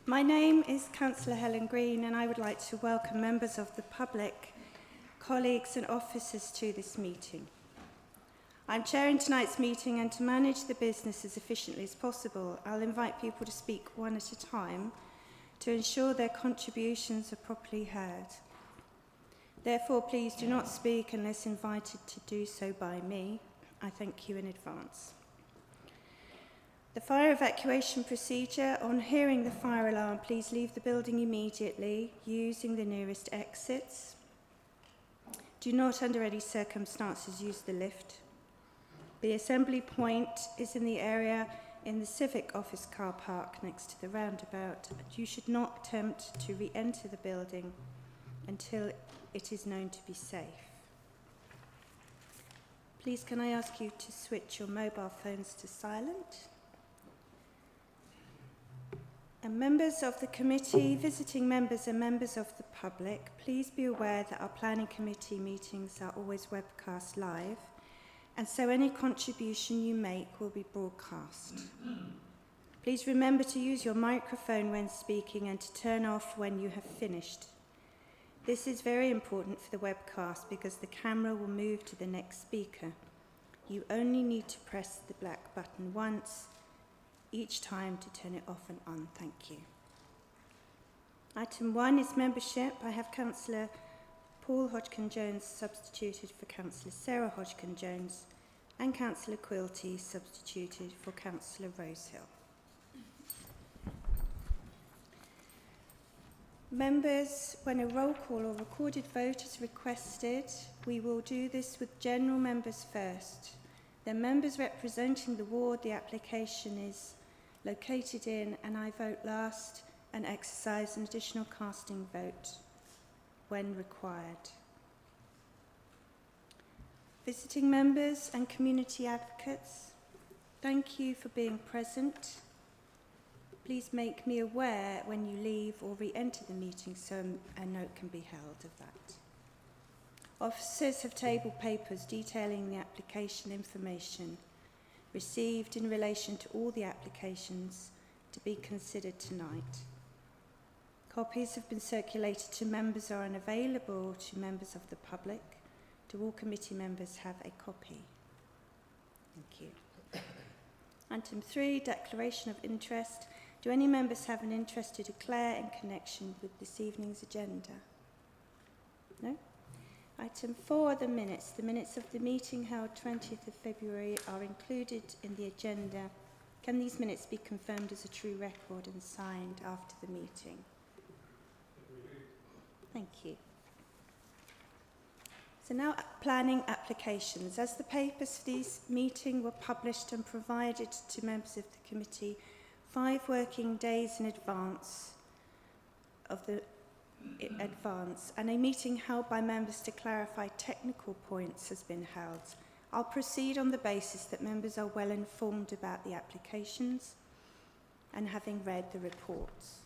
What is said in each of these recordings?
My name is Councillor Helen Green and I would like to welcome members of the public, colleagues and officers to this meeting. I'm chairing tonight's meeting, and to manage the business as efficiently as possible, I'll invite people to speak one at a time to ensure their contributions are properly heard. Therefore, please do not speak unless invited to do so by me. I thank you in advance. The fire evacuation procedure: on hearing the fire alarm, please leave the building immediately using the nearest exits. Do not under any circumstances use the lift. The assembly point is in the area in the Civic Office car park next to the roundabout. You should not attempt to re-enter the building until it is known to be safe. Please can I ask you to switch your mobile phones to silent? And members of the committee, visiting members and members of the public, please be aware that our planning committee meetings are always webcast live, and so any contribution you make will be broadcast. Please remember to use your microphone when speaking and to turn off when you have finished. This is very important for the webcast because the camera will move to the next speaker. You only need to press the black button once each time to turn it off and on. Thank you. Item 1 is membership. I have Councillor Paul Hodgkin-Jones substituted for Councillor Sarah Hodgkin-Jones and Councillor Quilty substituted for Councillor Rosehill. Members, when a roll call or recorded vote is requested, we will do this with general members first. The members representing the ward the application is located in, and I vote last and exercise an additional casting vote when required. Visiting members and community advocates, thank you for being present. Please make me aware when you leave or re-enter the meeting so a note can be held of that. Officers have tabled papers detailing the application information received in relation to all the applications to be considered tonight. Copies have been circulated to members or are unavailable to members of the public. Do all committee members have a copy? Thank you. Item 3, declaration of interest. Do any members have an interest to declare in connection with this evening's agenda? No? Item 4, the minutes. The minutes of the meeting held 20th of February are included in the agenda. Can these minutes be confirmed as a true record and signed after the meeting? Thank you. So now planning applications. As the papers for this meeting were published and provided to members of the committee 5 working days in advance, and a meeting held by members to clarify technical points has been held. I'll proceed on the basis that members are well informed about the applications and having read the reports.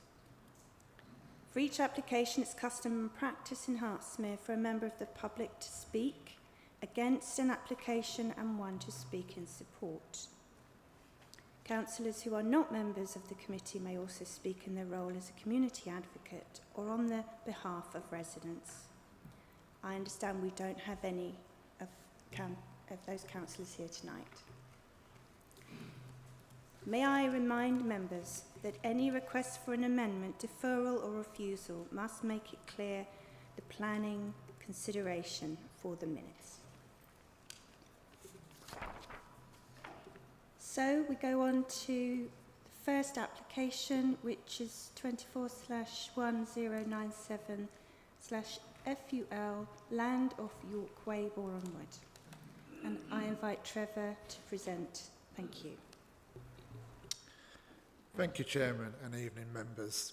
For each application, it's custom and practice in Hertsmere for a member of the public to speak against an application and one to speak in support. Councillors who are not members of the committee may also speak in their role as a community advocate or on the behalf of residents. I understand we don't have any of those councillors here tonight. May I remind members that any request for an amendment, deferral or refusal must make it clear the planning consideration for the minutes. So we go on to the first application, which is 24/1097/FUL, Land off York Way, Boreham Wood. And I invite Trevor to present. Thank you. Thank you, Chairman, and evening members.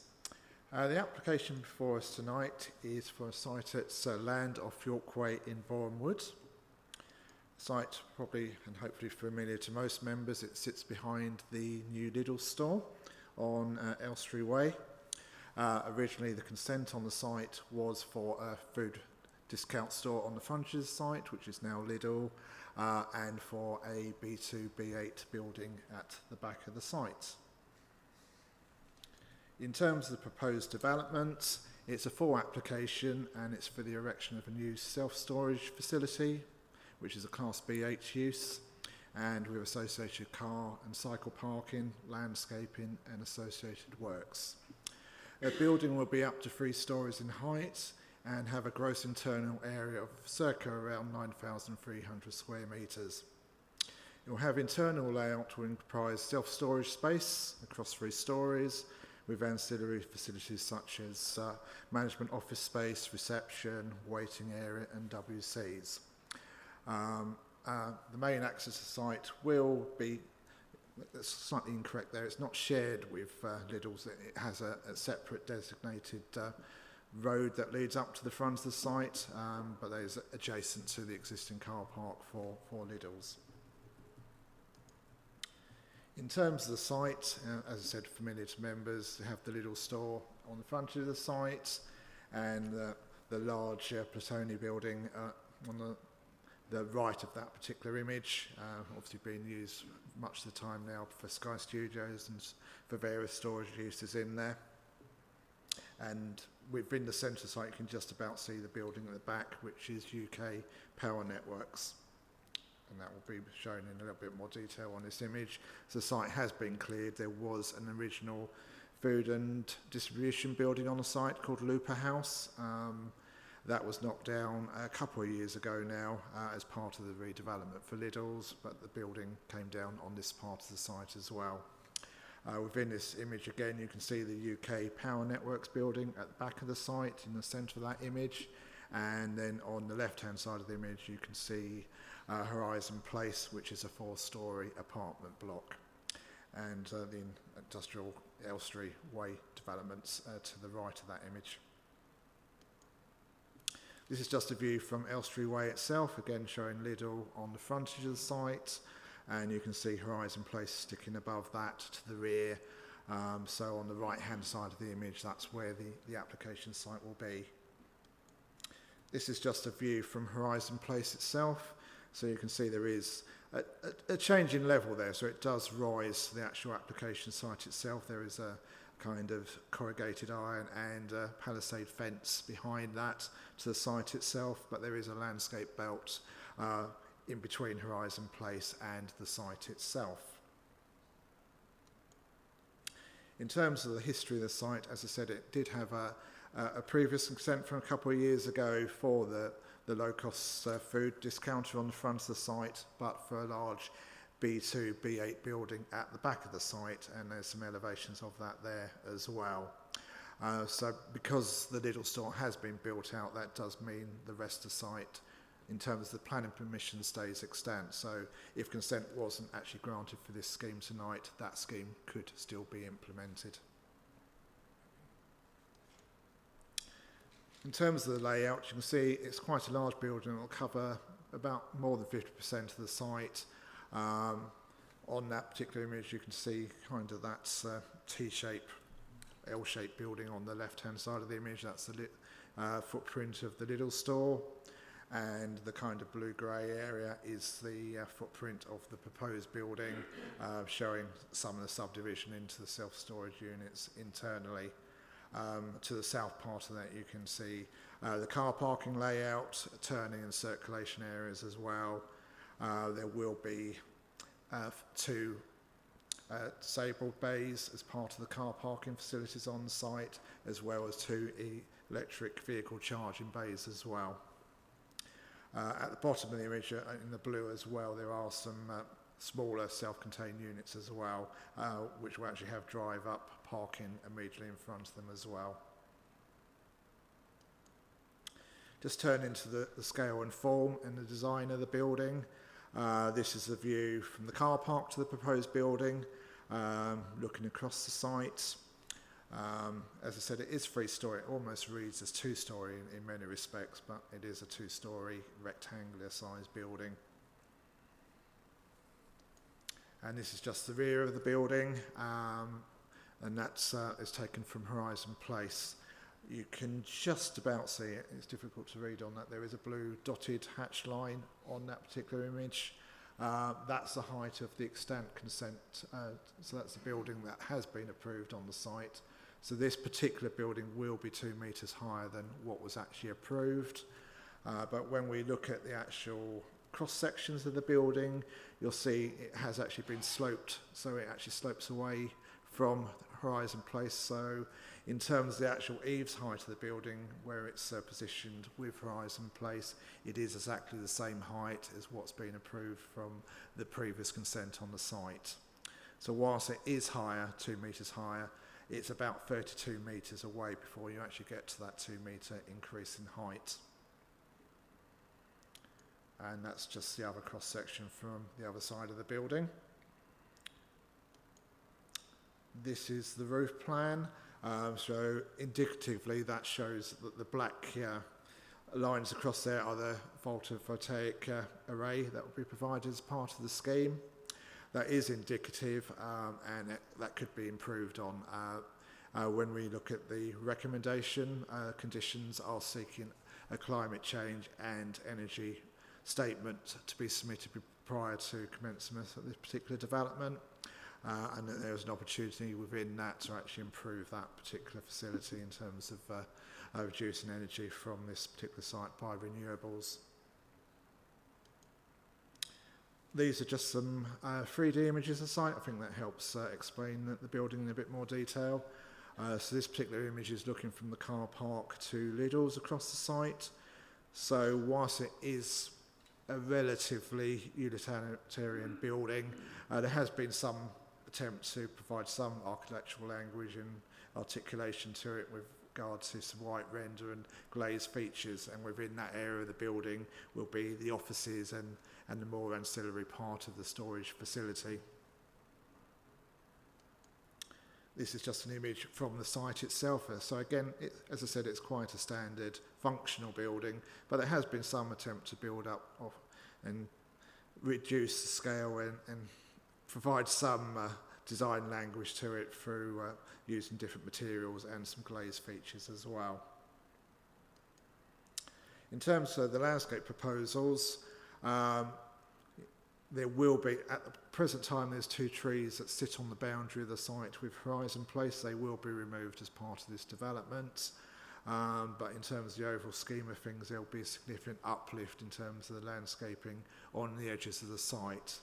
The application before us tonight is for a site at Land off York Way in Boreham Wood. Site probably and hopefully familiar to most members. It sits behind the new Lidl store on Elstree Way. Originally the consent on the site was for a food discount store on the frontage of the site, which is now Lidl, and for a B2, B8 building at the back of the site. In terms of the proposed development, it's a full application and it's for the erection of a new self-storage facility, which is a Class BH use, and with associated car and cycle parking, landscaping and associated works. The building will be up to 3 stories in height and have a gross internal area of circa around 9,300 square metres. It will have internal layout will comprise self-storage space across 3 stories with ancillary facilities such as management office space, reception, waiting area and WCs. The main access to the site will be, that's slightly incorrect there, it's not shared with Lidl's, it has a separate designated road that leads up to the front of the site, but that is adjacent to the existing car park for Lidl's. In terms of the site, as I said, familiar to members, they have the Lidl store on the front of the site and the large Platoni building on the right of that particular image, obviously being used much of the time now for Sky Studios and for various storage uses in there. And within the centre site, you can just about see the building at the back, which is UK Power Networks. And that will be shown in a little bit more detail on this image. So the site has been cleared. There was an original food and distribution building on the site called Looper House. That was knocked down a couple of years ago now as part of the redevelopment for Lidl's, but the building came down on this part of the site as well. Within this image again, you can see the UK Power Networks building at the back of the site in the centre of that image. And then on the left-hand side of the image, you can see Horizon Place, which is a 4-storey apartment block. And the industrial Elstree Way developments to the right of that image. This is just a view from Elstree Way itself, again showing Lidl on the frontage of the site, and you can see Horizon Place sticking above that to the rear. So on the right hand side of the image, that's where the application site will be. This is just a view from Horizon Place itself, so you can see there is a change in level there, so it does rise to the actual application site itself. There is a kind of corrugated iron and palisade fence behind that to the site itself, but there is a landscape belt in between Horizon Place and the site itself. In terms of the history of the site, as I said, it did have a previous consent from a couple of years ago for the low-cost food discounter on the front of the site, but for a large B2, B8 building at the back of the site, and there's some elevations of that there as well. So because the Lidl store has been built out, that does mean the rest of the site, in terms of the planning permission, stays extant. So if consent wasn't actually granted for this scheme tonight, that scheme could still be implemented. In terms of the layout, you can see it's quite a large building. It will cover about more than 50% of the site. On that particular image, you can see kind of that T-shape, L-shaped building on the left-hand side of the image. That's the footprint of the Lidl store, and the kind of blue-grey area is the footprint of the proposed building, showing some of the subdivision into the self-storage units internally. To the south part of that, you can see the car parking layout, turning and circulation areas as well. There will be 2 disabled bays as part of the car parking facilities on the site, as well as 2 electric vehicle charging bays as well. At the bottom of the image, in the blue as well, there are some smaller self-contained units as well, which will actually have drive-up parking immediately in front of them as well. Just turn into the scale and form and the design of the building. This is the view from the car park to the proposed building, looking across the site. As I said, it is 3-storey. It almost reads as 2-storey in many respects, but it is a 2-storey rectangular sized building. And this is just the rear of the building, and that's is taken from Horizon Place. You can just about see it. It's difficult to read on that. There is a blue dotted hatch line on that particular image. That's the height of the extant consent. So that's the building that has been approved on the site. So this particular building will be 2 metres higher than what was actually approved. But when we look at the actual cross sections of the building, you'll see it has actually been sloped, so it actually slopes away from horizon place. So in terms of the actual eaves height of the building, where it's positioned with horizon place, it is exactly the same height as what's been approved from the previous consent on the site. So whilst it is higher, 2 metres higher, it's about 32 metres away before you actually get to that 2 metre increase in height. And that's just the other cross section from the other side of the building. This is the roof plan. So indicatively that shows that the black lines across there are the photovoltaic array that will be provided as part of the scheme. That is indicative, and that could be improved on. When we look at the recommendation, conditions are seeking a climate change and energy statement to be submitted prior to commencement of this particular development, and that there's an opportunity within that to actually improve that particular facility in terms of reducing energy from this particular site by renewables. These are just some 3D images of the site. I think that helps explain the building in a bit more detail. So this particular image is looking from the car park to Lidl's across the site. So whilst it is a relatively utilitarian building, there has been some attempt to provide some architectural language and articulation to it with regard to some white render and glazed features, and within that area of the building will be the offices and the more ancillary part of the storage facility. This is just an image from the site itself. So again, as I said, it's quite a standard functional building, but there has been some attempt to build up and reduce the scale and provide some design language to it through using different materials and some glazed features as well. In terms of the landscape proposals, there will be, at the present time, there's 2 trees that sit on the boundary of the site with horizon place. They will be removed as part of this development. But in terms of the overall scheme of things, there will be a significant uplift in terms of the landscaping on the edges of the site.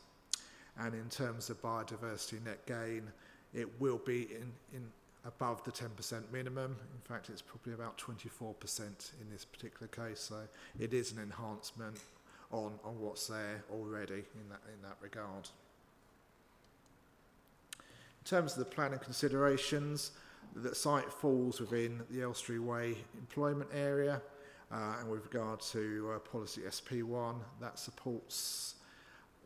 And in terms of biodiversity net gain, it will be in above the 10% minimum. In fact, it's probably about 24% in this particular case. So it is an enhancement on what's there already in that regard. In terms of the planning considerations, the site falls within the Elstree Way employment area, and with regard to policy SP1, that supports,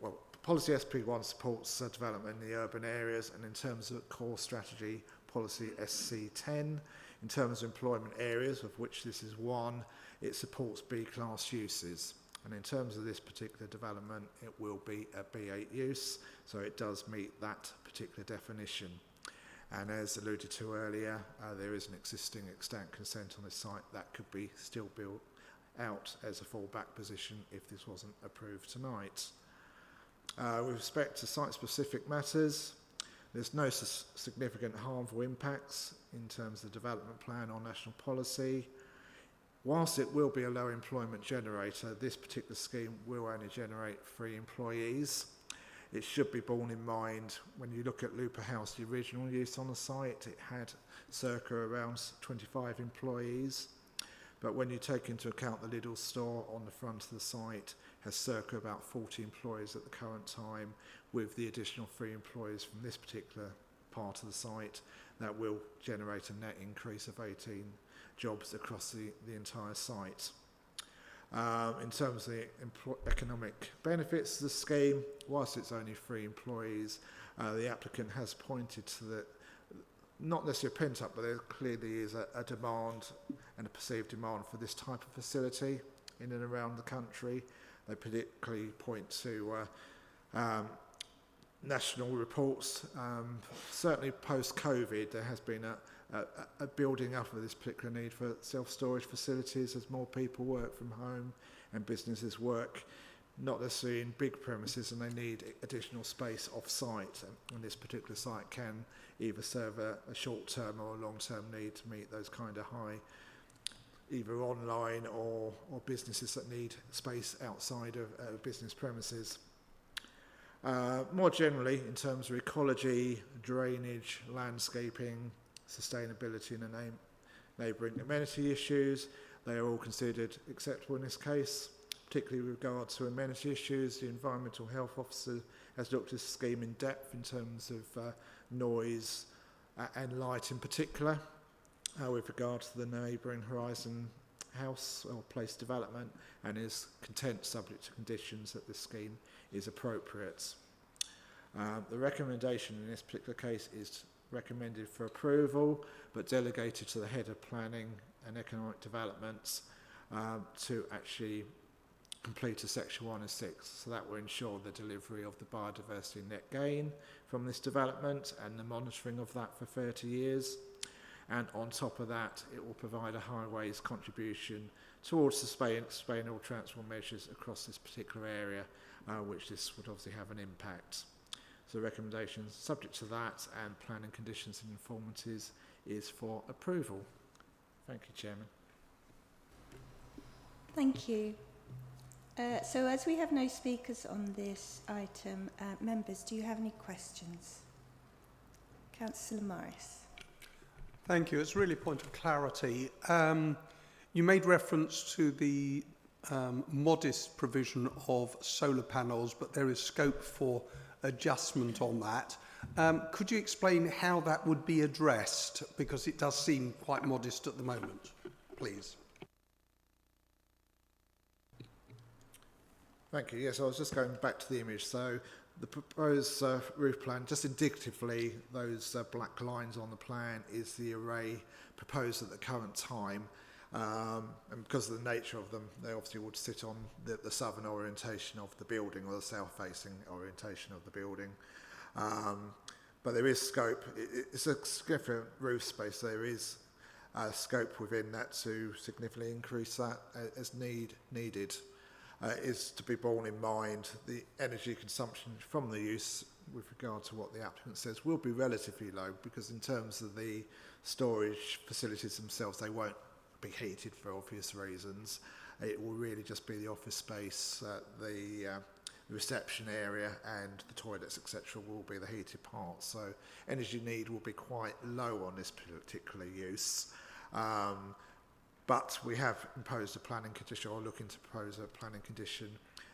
well, policy SP1 supports development in the urban areas, and in terms of core strategy, policy SC10, in terms of employment areas, of which this is one, it supports B-class uses. And in terms of this particular development, it will be a B8 use, so it does meet that particular definition. And as alluded to earlier, there is an existing extant consent on this site that could be still built out as a fallback position if this wasn't approved tonight. With respect to site-specific matters, there's no significant harmful impacts in terms of the development plan or national policy. Whilst it will be a low employment generator, this particular scheme will only generate 3 employees. It should be borne in mind when you look at Looper House, the original use on the site, it had circa around 25 employees. But when you take into account the Lidl store on the front of the site, has circa about 40 employees at the current time, with the additional 3 employees from this particular part of the site, that will generate a net increase of 18 jobs across the entire site. In terms of the economic benefits of the scheme, whilst it's only 3 employees, the applicant has pointed to the, not necessarily pent up, but there clearly is a demand and a perceived demand for this type of facility in and around the country. They particularly point to national reports. Certainly post-COVID, there has been a building up of this particular need for self-storage facilities as more people work from home and businesses work not necessarily in big premises, and they need additional space off-site. And this particular site can either serve a short-term or a long-term need to meet those kind of high, either online or businesses that need space outside of business premises. More generally, in terms of ecology, drainage, landscaping, sustainability and neighbouring amenity issues, they are all considered acceptable in this case. Particularly with regard to amenity issues, the Environmental Health Officer has looked at the scheme in depth in terms of noise and light in particular, with regard to the neighbouring Horizon House or place development, and is content, subject to conditions, that this scheme is appropriate. The recommendation in this particular case is recommended for approval, but delegated to the Head of Planning and Economic Developments to actually complete a section 1 and 6, so that will ensure the delivery of the biodiversity net gain from this development and the monitoring of that for 30 years. And on top of that, it will provide a highways contribution towards sustainable transport measures across this particular area, which this would obviously have an impact. So the recommendation, subject to that and planning conditions and informatives, is for approval. Thank you, Chairman. Thank you. So as we have no speakers on this item, members, do you have any questions? Councillor Morris. Thank you. It's really a point of clarity. You made reference to the modest provision of solar panels, but there is scope for adjustment on that. Could you explain how that would be addressed? Because it does seem quite modest at the moment, please. Thank you. Yes, I was just going back to the image. So the proposed roof plan, just indicatively, those black lines on the plan is the array proposed at the current time. And because of the nature of them, they obviously would sit on the southern orientation of the building or the south-facing orientation of the building. But there is scope. It's a significant roof space. There is scope within that to significantly increase that as needed. Is to be borne in mind the energy consumption from the use with regard to what the applicant says will be relatively low, because in terms of the storage facilities themselves, they won't be heated for obvious reasons. It will really just be the office space, the reception area and the toilets, etc. will be the heated part. So energy need will be quite low on this particular use. But we have imposed a planning condition, or looking to propose a planning condition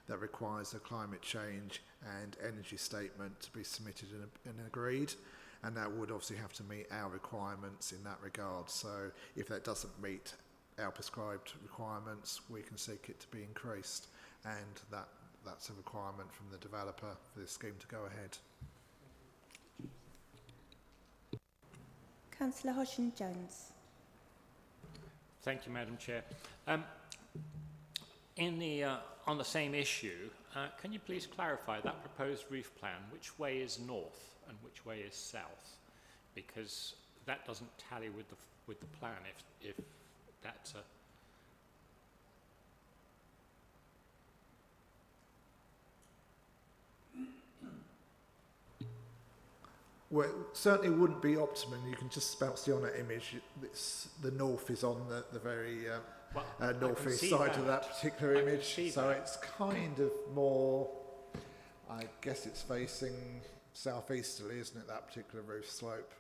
that requires a climate change and energy statement to be submitted and agreed, and that would obviously have to meet our requirements in that regard. So if that doesn't meet our prescribed requirements, we can seek it to be increased, and that's a requirement from the developer for this scheme to go ahead. Councillor Hodgson-Jones. Thank you, Madam Chair. On the same issue, can you please clarify that proposed roof plan, which way is north and which way is south? Because that doesn't tally with the plan if that's a... Well, it certainly wouldn't be optimum. You can just about see on that image, the north is on the very northeast side of that particular image. So it's kind of more, I guess it's facing southeasterly, isn't it, that particular roof slope?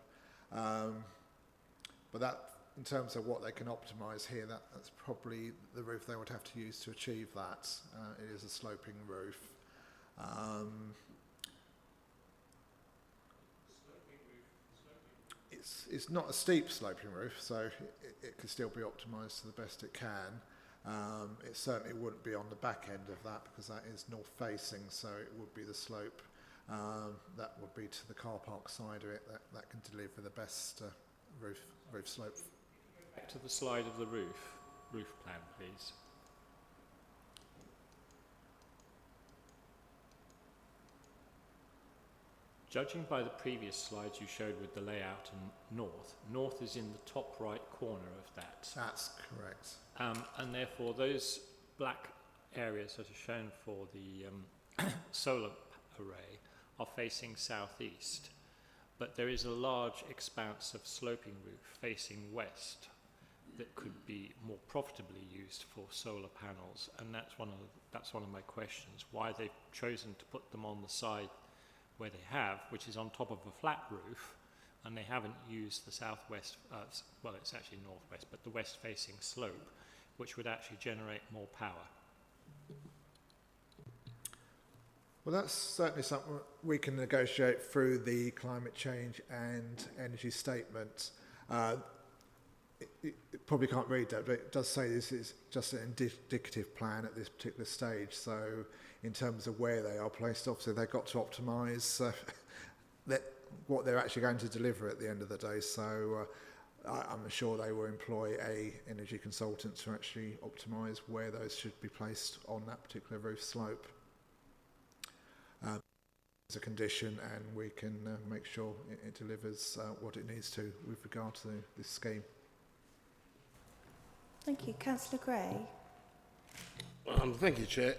But that, in terms of what they can optimise here, that's probably the roof they would have to use to achieve that. It is a sloping roof. It's not a steep sloping roof, so it can still be optimised to the best it can. It certainly wouldn't be on the back end of that, because that is north facing, so it would be the slope that would be to the car park side of it that can deliver the best roof slope. Back to the slide of the roof plan, please. Judging by the previous slides you showed with the layout in north is in the top right corner of that. That's correct. And therefore those black areas that are shown for the solar array are facing southeast, but there is a large expanse of sloping roof facing west that could be more profitably used for solar panels, and that's one of my questions, why they've chosen to put them on the side where they have, which is on top of a flat roof, and they haven't used the southwest, well, it's actually northwest, but the west facing slope, which would actually generate more power. Well, that's certainly something we can negotiate through the climate change and energy statement. It probably can't read that, but it does say this is just an indicative plan at this particular stage. So in terms of where they are placed, obviously they've got to optimise what they're actually going to deliver at the end of the day. So I'm sure they will employ a energy consultant to actually optimise where those should be placed on that particular roof slope. As a condition, and we can make sure it delivers what it needs to with regard to this scheme. Thank you. Councillor Gray. Thank you, Chair.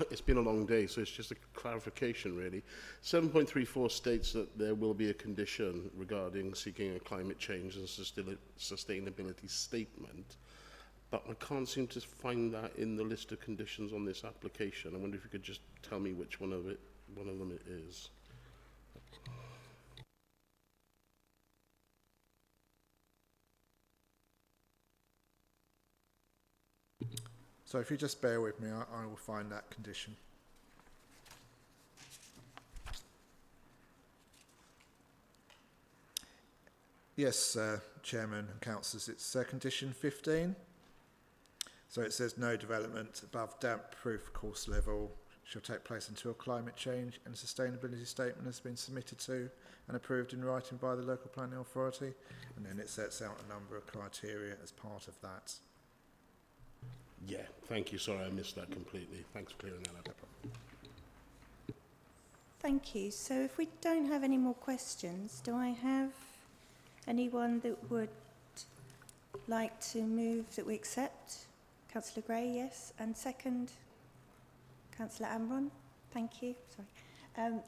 It's been a long day, so it's just a clarification, really. 7.34 states that there will be a condition regarding seeking a climate change and sustainability statement, but I can't seem to find that in the list of conditions on this application. I wonder if you could just tell me which one of them it is. So if you just bear with me, I will find that condition. Yes, Chairman and Councillors, it's condition 15. So it says no development above damp-proof course level shall take place until a climate change and sustainability statement has been submitted to and approved in writing by the local planning authority. And then it sets out a number of criteria as part of that. Yeah, thank you. Sorry, I missed that completely. Thanks for clearing that up. Thank you. So if we don't have any more questions, do I have anyone that would like to move that we accept? Councillor Gray, yes. And second, Councillor Amron. Thank you. Sorry.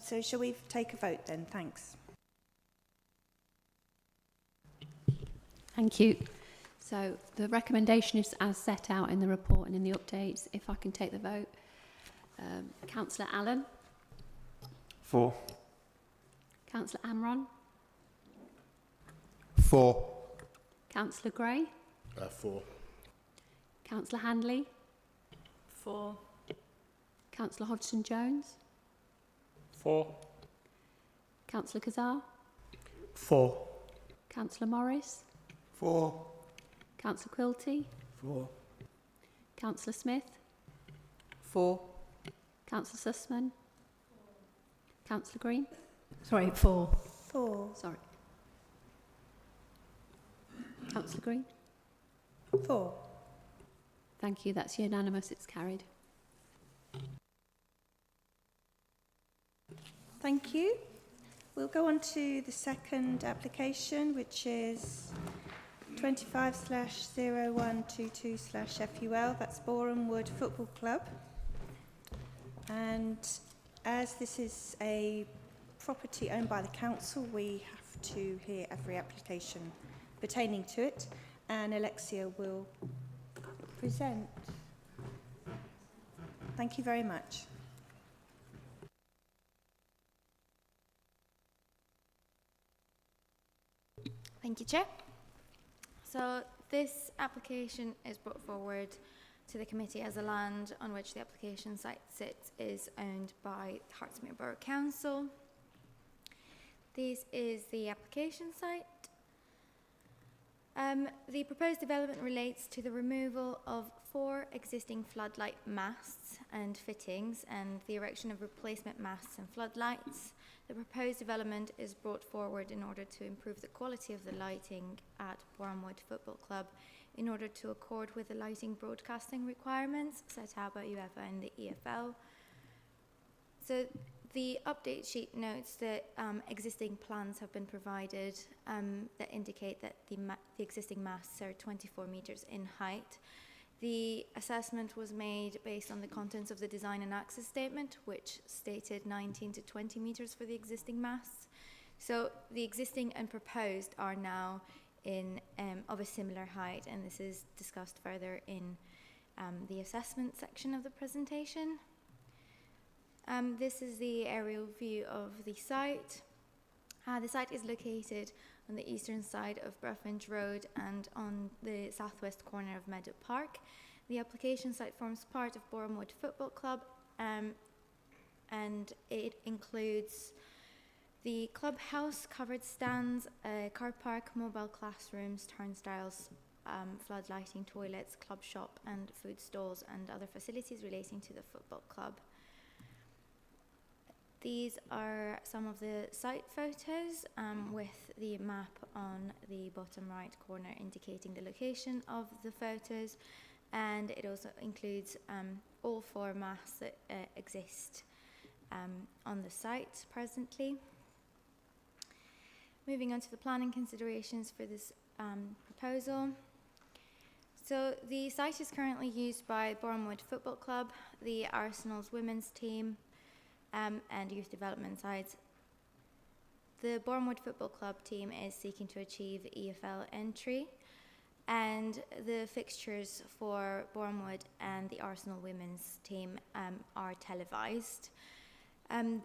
So shall we take a vote then? Thanks. Thank you. So the recommendation is as set out in the report and in the updates. If I can take the vote. Councillor Allen. For. Councillor Amron. For. Councillor Gray. For. Councillor Handley. For. Councillor Hodgson-Jones. For. Councillor Kazar. For. Councillor Morris. For. Councillor Quilty. For. Councillor Smith. For. Councillor Sussman. Councillor Green. Sorry, for. For. Sorry. Councillor Green. For. Thank you. That's unanimous. It's carried. Thank you. We'll go on to the second application, which is 25/0122/FUL. That's Boreham Wood Football Club. And as this is a property owned by the council, we have to hear every application pertaining to it. And Alexia will present. Thank you very much. Thank you, Chair. So this application is brought forward to the committee as the land on which the application site sits is owned by Hertsmere Borough Council. This is the application site. The proposed development relates to the removal of 4 existing floodlight masts and fittings and the erection of replacement masts and floodlights. The proposed development is brought forward in order to improve the quality of the lighting at Boreham Wood Football Club in order to accord with the lighting broadcasting requirements set out by UEFA and the EFL. So the update sheet notes that existing plans have been provided that indicate that the existing masts are 24 metres in height. The assessment was made based on the contents of the design and access statement, which stated 19 to 20 metres for the existing masts. So the existing and proposed are now of a similar height, and this is discussed further in the assessment section of the presentation. This is the aerial view of the site. The site is located on the eastern side of Bruffindge Road and on the southwest corner of Meadow Park. The application site forms part of Boreham Wood Football Club, and it includes the clubhouse, covered stands, car park, mobile classrooms, turnstiles, flood lighting, toilets, club shop and food stalls and other facilities relating to the football club. These are some of the site photos with the map on the bottom right corner indicating the location of the photos, and it also includes all 4 masts that exist on the site presently. Moving on to the planning considerations for this proposal. So the site is currently used by Boreham Wood Football Club, the Arsenal's women's team, and youth development sides. The Boreham Wood Football Club team is seeking to achieve EFL entry, and the fixtures for Boreham Wood and the Arsenal women's team are televised.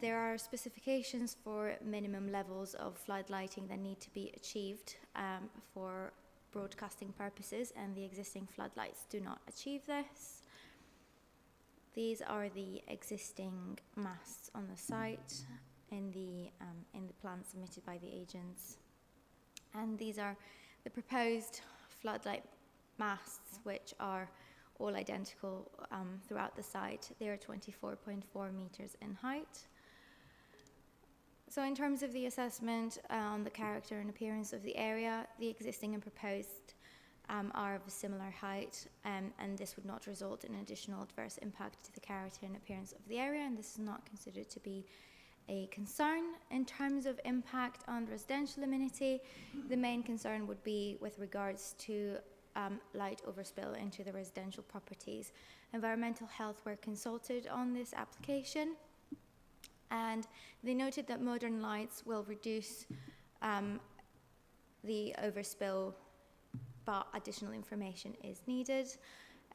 There are specifications for minimum levels of flood lighting that need to be achieved for broadcasting purposes, and the existing floodlights do not achieve this. These are the existing masts on the site in the plan submitted by the agents, and these are the proposed floodlight masts, which are all identical throughout the site. They are 24.4 metres in height. So in terms of the assessment on the character and appearance of the area, the existing and proposed are of a similar height, and this would not result in additional adverse impact to the character and appearance of the area, and this is not considered to be a concern. In terms of impact on residential amenity, the main concern would be with regards to light overspill into the residential properties. Environmental health were consulted on this application, and they noted that modern lights will reduce the overspill, but additional information is needed.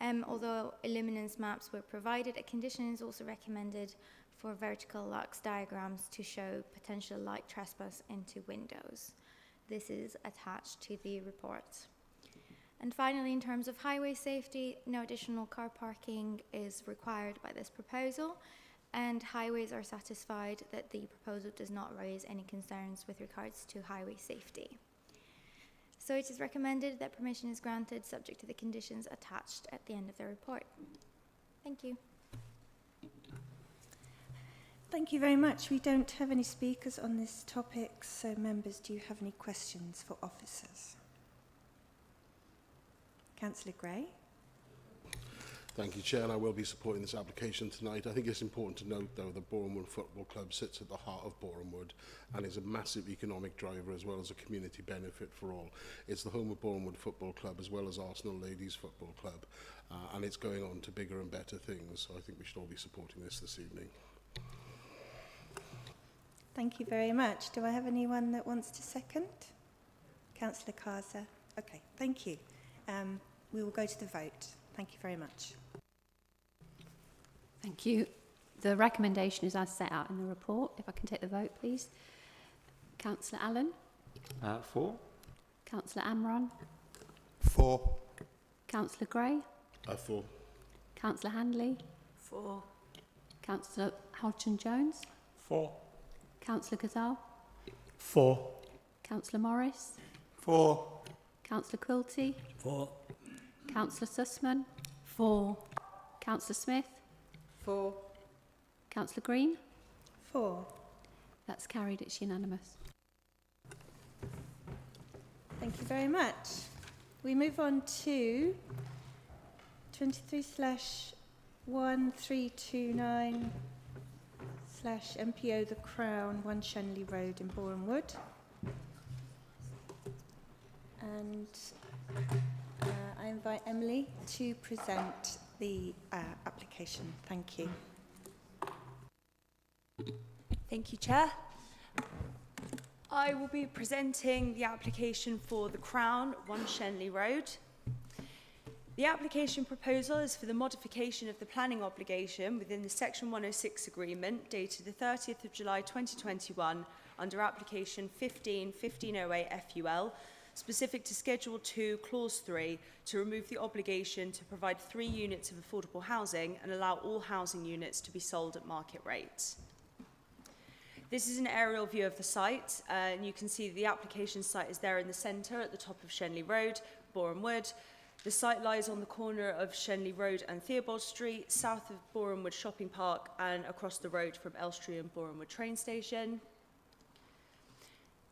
Although illuminance maps were provided, a condition is also recommended for vertical lux diagrams to show potential light trespass into windows. This is attached to the report. And finally, in terms of highway safety, no additional car parking is required by this proposal, and highways are satisfied that the proposal does not raise any concerns with regards to highway safety. So it is recommended that permission is granted subject to the conditions attached at the end of the report. Thank you. Thank you very much. We don't have any speakers on this topic, so members, do you have any questions for officers? Councillor Gray. Thank you, Chair, and I will be supporting this application tonight. I think it's important to note, though, that Boreham Wood Football Club sits at the heart of Boreham Wood and is a massive economic driver as well as a community benefit for all. It's the home of Boreham Wood Football Club as well as Arsenal Ladies Football Club, and it's going on to bigger and better things, so I think we should all be supporting this evening. Thank you very much. Do I have anyone that wants to second? Councillor Kaza. Okay, thank you. We will go to the vote. Thank you very much. Thank you. The recommendation is as set out in the report. If I can take the vote, please. Councillor Allen? 4. Councillor Amron? 4. Councillor Gray? 4. Councillor Handley? 4. Councillor Hodgson-Jones? 4. Councillor Gazal? 4. Councillor Morris? 4. Councillor Quilty? 4. Councillor Sussman? 4. Councillor Smith? 4. Councillor Green? 4. That's carried. It's unanimous. Thank you very much. We move on to 23/1329/MPO The Crown, 1 Shenley Road in Boreham Wood. And I invite Emily to present the application. Thank you. Thank you, Chair. I will be presenting the application for the Crown, 1 Shenley Road. The application proposal is for the modification of the planning obligation within the Section 106 agreement dated the 30th of July 2021 under application 15-1508 FUL, specific to Schedule 2, Clause 3, to remove the obligation to provide 3 units of affordable housing and allow all housing units to be sold at market rates. This is an aerial view of the site, and you can see the application site is there in the centre at the top of Shenley Road, Boreham Wood. The site lies on the corner of Shenley Road and Theobald Street, south of Boreham Wood Shopping Park and across the road from Elstree and Boreham Wood train station.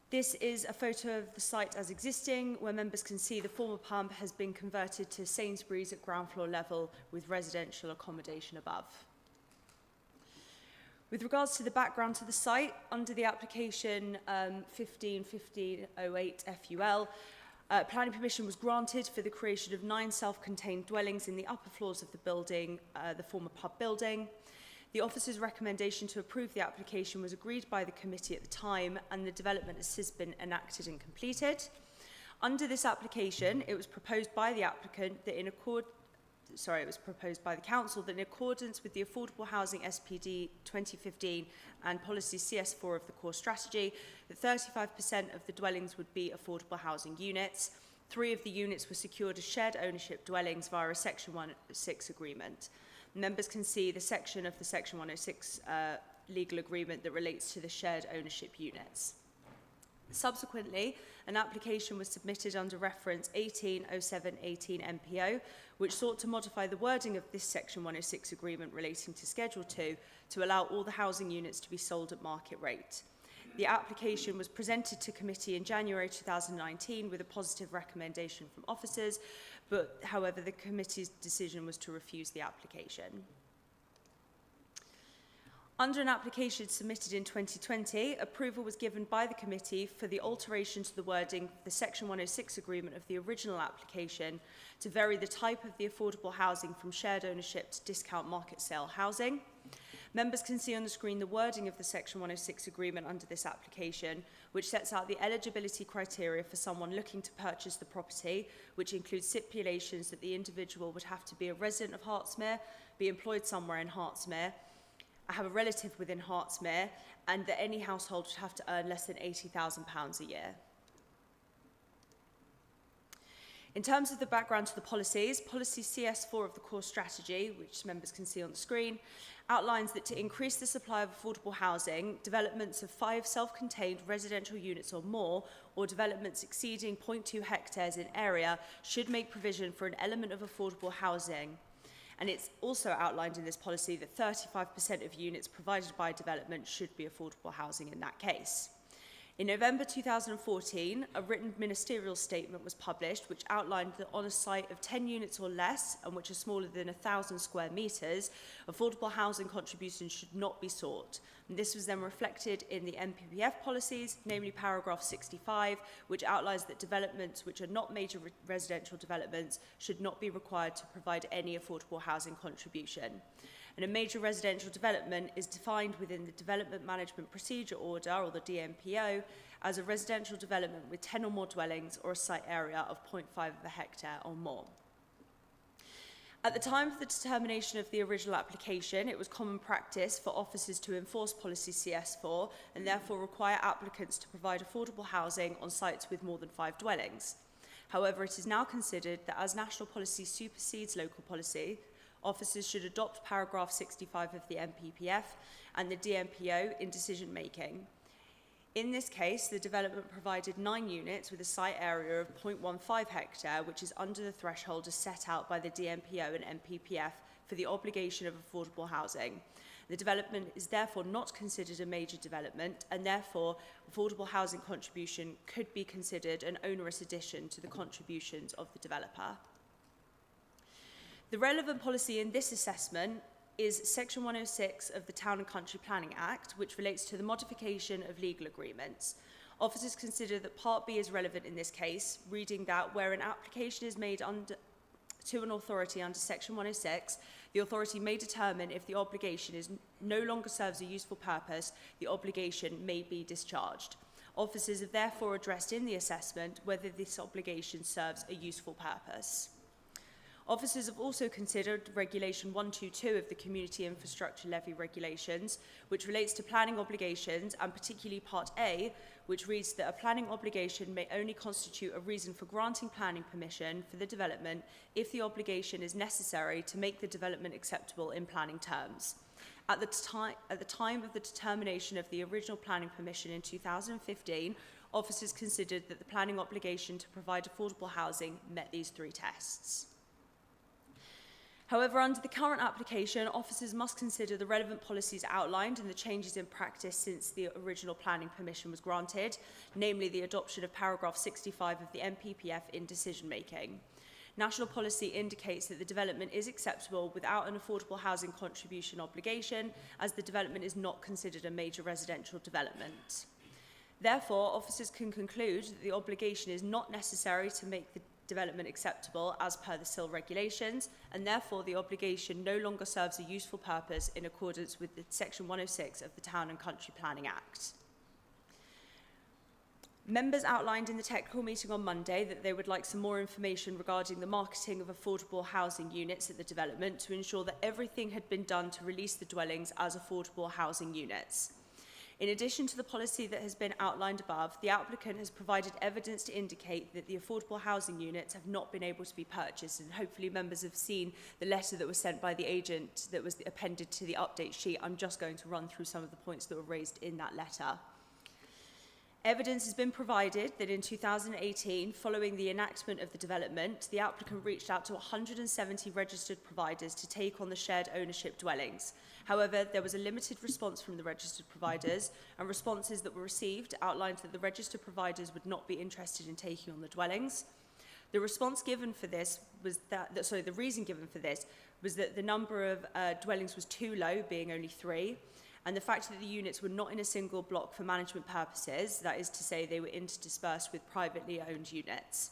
This is a photo of the site as existing, where members can see the former pump has been converted to Sainsbury's at ground floor level with residential accommodation above. With regards to the background to the site, under the application 15-1508 FUL, planning permission was granted for the creation of 9 self-contained dwellings in the upper floors of the building, the former pub building. The officer's recommendation to approve the application was agreed by the committee at the time, and the development has since been enacted and completed. Under this application, it was proposed by the applicant that it was proposed by the council that in accordance with the Affordable Housing SPD 2015 and policy CS4 of the core strategy, that 35% of the dwellings would be affordable housing units. 3 of the units were secured as shared ownership dwellings via a Section 106 agreement. Members can see the section of the Section 106 legal agreement that relates to the shared ownership units. Subsequently, an application was submitted under reference 180718 MPO, which sought to modify the wording of this Section 106 agreement relating to Schedule 2 to allow all the housing units to be sold at market rate. The application was presented to committee in January 2019 with a positive recommendation from officers, but however, the committee's decision was to refuse the application. Under an application submitted in 2020, approval was given by the committee for the alteration to the wording of the Section 106 agreement of the original application to vary the type of the affordable housing from shared ownership to discount market sale housing. Members can see on the screen the wording of the Section 106 agreement under this application, which sets out the eligibility criteria for someone looking to purchase the property, which includes stipulations that the individual would have to be a resident of Hertsmere, be employed somewhere in Hertsmere, have a relative within Hertsmere, and that any household would have to earn less than £80,000 a year. In terms of the background to the policies, policy CS4 of the core strategy, which members can see on the screen, outlines that to increase the supply of affordable housing, developments of 5 self-contained residential units or more, or developments exceeding 0.2 hectares in area, should make provision for an element of affordable housing. And it's also outlined in this policy that 35% of units provided by development should be affordable housing in that case. In November 2014, a written ministerial statement was published which outlined that on a site of 10 units or less, and which are smaller than 1,000 square metres, affordable housing contributions should not be sought. And this was then reflected in the NPPF policies, namely paragraph 65, which outlines that developments which are not major residential developments should not be required to provide any affordable housing contribution. And a major residential development is defined within the Development Management Procedure Order, or the DMPO, as a residential development with 10 or more dwellings or a site area of 0.5 of a hectare or more. At the time of the determination of the original application, it was common practice for officers to enforce policy CS4 and therefore require applicants to provide affordable housing on sites with more than 5 dwellings. However, it is now considered that as national policy supersedes local policy, officers should adopt paragraph 65 of the NPPF and the DMPO in decision making. In this case, the development provided 9 units with a site area of 0.15 hectare, which is under the threshold as set out by the DMPO and NPPF for the obligation of affordable housing. The development is therefore not considered a major development, and therefore affordable housing contribution could be considered an onerous addition to the contributions of the developer. The relevant policy in this assessment is Section 106 of the Town and Country Planning Act, which relates to the modification of legal agreements. Officers consider that Part B is relevant in this case, reading that where an application is made to an authority under Section 106, the authority may determine if the obligation no longer serves a useful purpose, the obligation may be discharged. Officers have therefore addressed in the assessment whether this obligation serves a useful purpose. Officers have also considered Regulation 122 of the Community Infrastructure Levy Regulations, which relates to planning obligations, and particularly Part A, which reads that a planning obligation may only constitute a reason for granting planning permission for the development if the obligation is necessary to make the development acceptable in planning terms. At the time of the determination of the original planning permission in 2015, officers considered that the planning obligation to provide affordable housing met these three tests. However, under the current application, officers must consider the relevant policies outlined and the changes in practice since the original planning permission was granted, namely the adoption of paragraph 65 of the NPPF in decision-making. National policy indicates that the development is acceptable without an affordable housing contribution obligation, as the development is not considered a major residential development. Therefore, officers can conclude that the obligation is not necessary to make the development acceptable as per the SIL regulations, and therefore the obligation no longer serves a useful purpose in accordance with the Section 106 of the Town and Country Planning Act. Members outlined in the technical meeting on Monday that they would like some more information regarding the marketing of affordable housing units at the development to ensure that everything had been done to release the dwellings as affordable housing units. In addition to the policy that has been outlined above, the applicant has provided evidence to indicate that the affordable housing units have not been able to be purchased, and hopefully members have seen the letter that was sent by the agent that was appended to the update sheet. I'm just going to run through some of the points that were raised in that letter. Evidence has been provided that in 2018, following the enactment of the development, the applicant reached out to 170 registered providers to take on the shared ownership dwellings. However, there was a limited response from the registered providers, and responses that were received outlined that the registered providers would not be interested in taking on the dwellings. The response given for this was the reason given for this was that the number of dwellings was too low, being only 3. And the fact that the units were not in a single block for management purposes, that is to say they were interdispersed with privately owned units.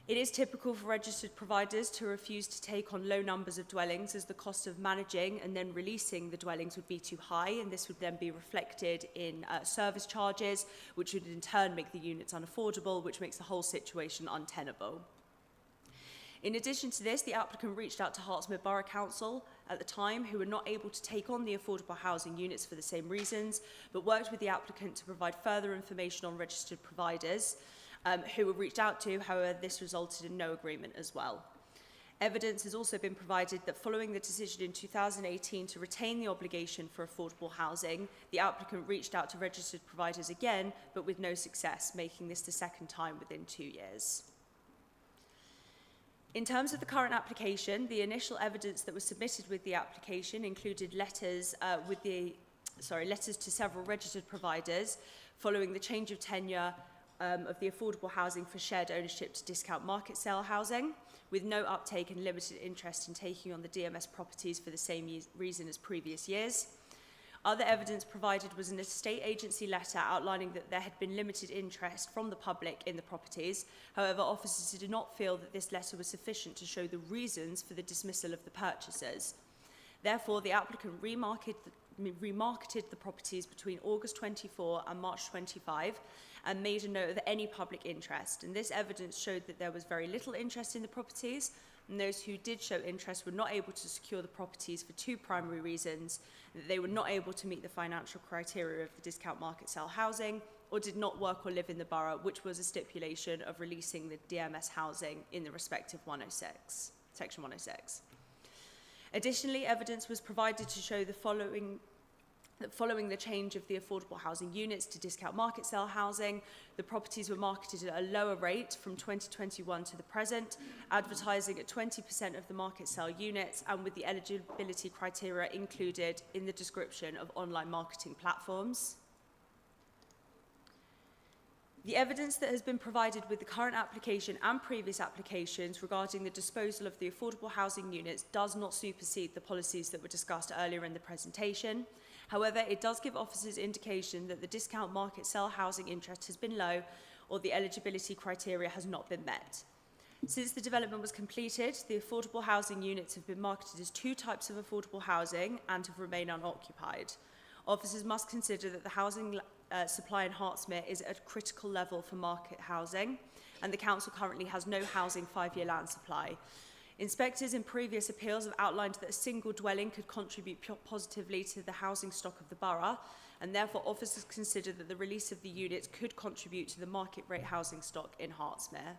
It is typical for registered providers to refuse to take on low numbers of dwellings, as the cost of managing and then releasing the dwellings would be too high, and this would then be reflected in service charges, which would in turn make the units unaffordable, which makes the whole situation untenable. In addition to this, the applicant reached out to Hertsmere Borough Council at the time, who were not able to take on the affordable housing units for the same reasons, but worked with the applicant to provide further information on registered providers who were reached out to. However, this resulted in no agreement as well. Evidence has also been provided that following the decision in 2018 to retain the obligation for affordable housing, the applicant reached out to registered providers again, but with no success, making this the second time within 2 years. In terms of the current application, the initial evidence that was submitted with the application included letters to several registered providers following the change of tenure of the affordable housing for shared ownership to discount market sale housing, with no uptake and limited interest in taking on the DMS properties for the same reason as previous years. Other evidence provided was an estate agency letter outlining that there had been limited interest from the public in the properties. However, officers did not feel that this letter was sufficient to show the reasons for the dismissal of the purchasers. Therefore, the applicant remarketed the properties between August 24 and March 25 and made a note of any public interest. And this evidence showed that there was very little interest in the properties, and those who did show interest were not able to secure the properties for 2 primary reasons: that they were not able to meet the financial criteria of the discount market sale housing, or did not work or live in the borough, which was a stipulation of releasing the DMS housing in the respective Section 106. Additionally, evidence was provided to show that following the change of the affordable housing units to discount market sale housing, the properties were marketed at a lower rate from 2021 to the present, advertising at 20% of the market sale units and with the eligibility criteria included in the description of online marketing platforms. The evidence that has been provided with the current application and previous applications regarding the disposal of the affordable housing units does not supersede the policies that were discussed earlier in the presentation. However, it does give officers indication that the discount market sale housing interest has been low or the eligibility criteria has not been met. Since the development was completed, the affordable housing units have been marketed as 2 types of affordable housing and have remained unoccupied. Officers must consider that the housing supply in Hertsmere is at a critical level for market housing, and the council currently has no housing 5-year land supply. Inspectors in previous appeals have outlined that a single dwelling could contribute positively to the housing stock of the borough, and therefore officers consider that the release of the units could contribute to the market rate housing stock in Hertsmere.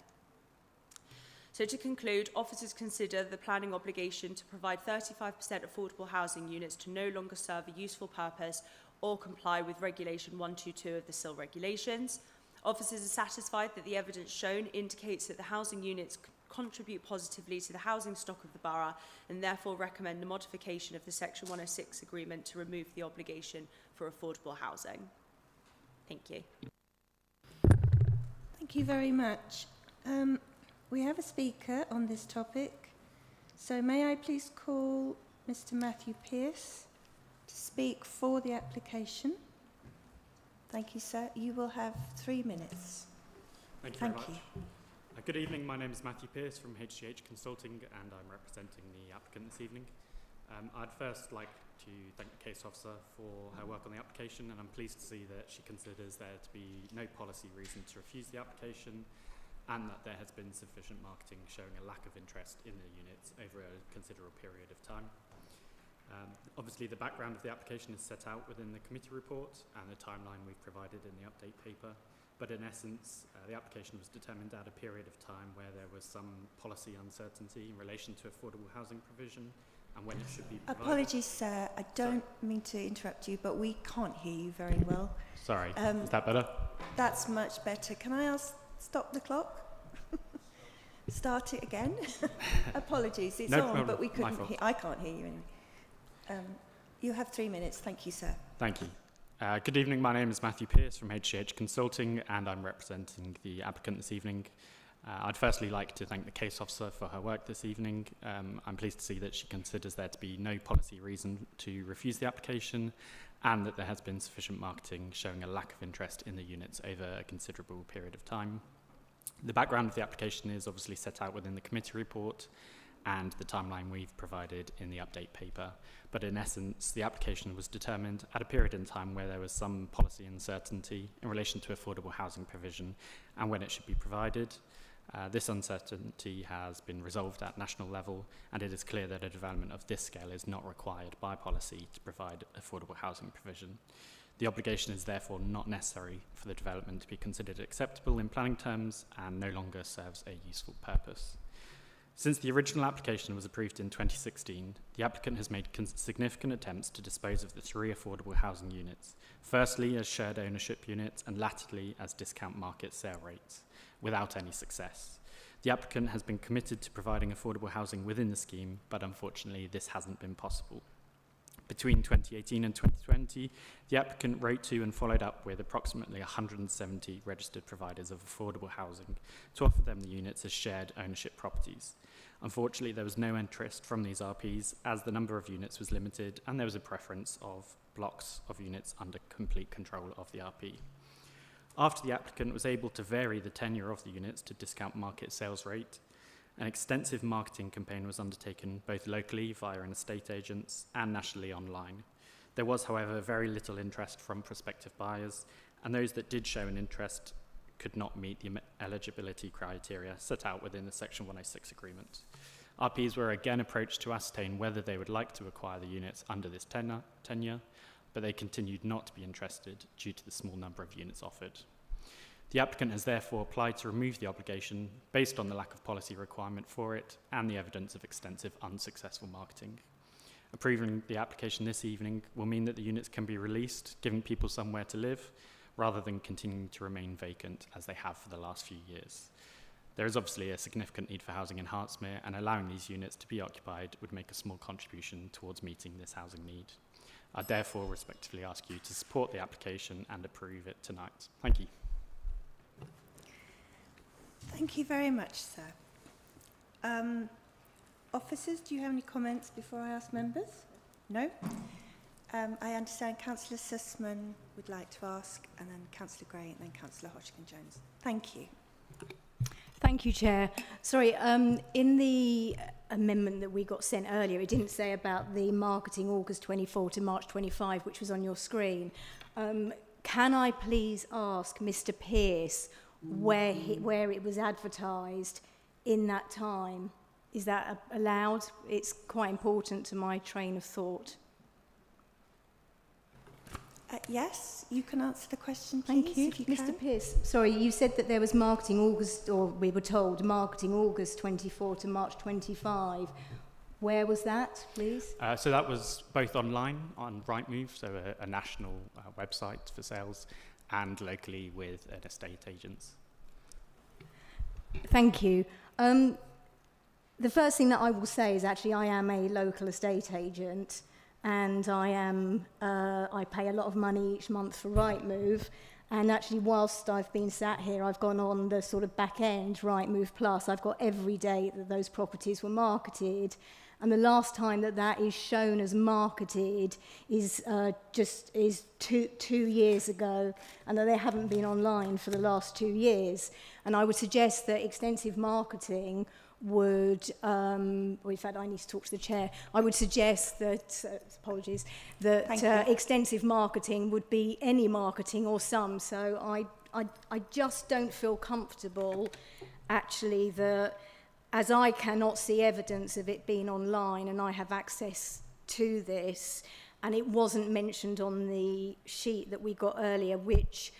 So to conclude, officers consider the planning obligation to provide 35% affordable housing units to no longer serve a useful purpose or comply with Regulation 122 of the SIL regulations. Officers are satisfied that the evidence shown indicates that the housing units contribute positively to the housing stock of the borough and therefore recommend the modification of the Section 106 agreement to remove the obligation for affordable housing. Thank you. Thank you very much. We have a speaker on this topic, so may I please call Mr. Matthew Pearce to speak for the application. Thank you, sir. You will have 3 minutes. Thank you very much. Good evening. My name is Matthew Pearce from HGH Consulting, and I'm representing the applicant this evening. I'd first like to thank the case officer for her work on the application, and I'm pleased to see that she considers there to be no policy reason to refuse the application, and that there has been sufficient marketing showing a lack of interest in the units over a considerable period of time. Obviously, the background of the application is set out within the committee report and the timeline we've provided in the update paper. But in essence, the application was determined at a period of time where there was some policy uncertainty in relation to affordable housing provision and when it should be provided. Apologies, sir. I don't mean to interrupt you, but we can't hear you very well. Sorry, is that better? That's much better. Can I ask, stop the clock? Start it again? Apologies, it's no on, problem. But we couldn't fault. hear. I can't hear you anyway. You have 3 minutes. Thank you, sir. Thank you. Good evening. My name is Matthew Pearce from HGH Consulting, and I'm representing the applicant this evening. I'd firstly like to thank the case officer for her work this evening. I'm pleased to see that she considers there to be no policy reason to refuse the application and that there has been sufficient marketing showing a lack of interest in the units over a considerable period of time. The background of the application is obviously set out within the committee report and the timeline we've provided in the update paper. But in essence, the application was determined at a period in time where there was some policy uncertainty in relation to affordable housing provision and when it should be provided. This uncertainty has been resolved at national level, and it is clear that a development of this scale is not required by policy to provide affordable housing provision. The obligation is therefore not necessary for the development to be considered acceptable in planning terms and no longer serves a useful purpose. Since the original application was approved in 2016, the applicant has made significant attempts to dispose of the 3 affordable housing units, firstly as shared ownership units and latterly as discount market sale rates, without any success. The applicant has been committed to providing affordable housing within the scheme, but unfortunately this hasn't been possible. Between 2018 and 2020, the applicant wrote to and followed up with approximately 170 registered providers of affordable housing to offer them the units as shared ownership properties. Unfortunately, there was no interest from these RPs as the number of units was limited and there was a preference of blocks of units under complete control of the RP. After the applicant was able to vary the tenure of the units to discount market sales rate, an extensive marketing campaign was undertaken both locally via an estate agents and nationally online. There was, however, very little interest from prospective buyers, and those that did show an interest could not meet the eligibility criteria set out within the Section 106 agreement. RPs were again approached to ascertain whether they would like to acquire the units under this tenure, but they continued not to be interested due to the small number of units offered. The applicant has therefore applied to remove the obligation based on the lack of policy requirement for it and the evidence of extensive unsuccessful marketing. Approving the application this evening will mean that the units can be released, giving people somewhere to live, rather than continuing to remain vacant as they have for the last few years. There is obviously a significant need for housing in Hertsmere, and allowing these units to be occupied would make a small contribution towards meeting this housing need. I therefore respectfully ask you to support the application and approve it tonight. Thank you. Thank you very much, sir. Officers, do you have any comments before I ask members? No? I understand Councillor Sussman would like to ask, and then Councillor Gray, and then Councillor Hodgkin-Jones. Thank you. Thank you, Chair. Sorry, in the amendment that we got sent earlier, it didn't say about the marketing August 24 to March 25, which was on your screen. Can I please ask Mr. Pearce where it was advertised in that time? Is that allowed? It's quite important to my train of thought. Yes, you can answer the question, please. Thank you. If you Mr. can. Pearce, sorry, you said that there was marketing August, or we were told marketing August 24 to March 25. Where was that, please? So that was both online on Rightmove, so a national website for sales, and locally with an estate agents. Thank you. The first thing that I will say is actually I am a local estate agent, and I pay a lot of money each month for Rightmove. And actually, whilst I've been sat here, I've gone on the sort of back end Rightmove Plus. I've got every date that those properties were marketed. And the last time that is shown as marketed is two years ago, and that they haven't been online for the last 2 years. And I would suggest that extensive marketing would, well, in fact, I need to talk to the chair. I would suggest that, apologies, that extensive marketing would be any marketing or some. So I just don't feel comfortable, actually, that as I cannot see evidence of it being online and I have access to this, and it wasn't mentioned on the sheet that we got earlier, which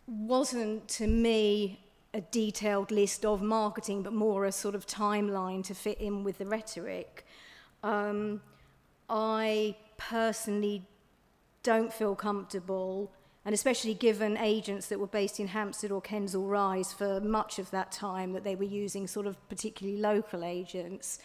wasn't, to me, a detailed list of marketing, but more a sort of timeline to fit in with the rhetoric. I personally don't feel comfortable, and especially given agents that were based in Hampstead or Kensal Rise for much of that time, that they were using sort of particularly local agents.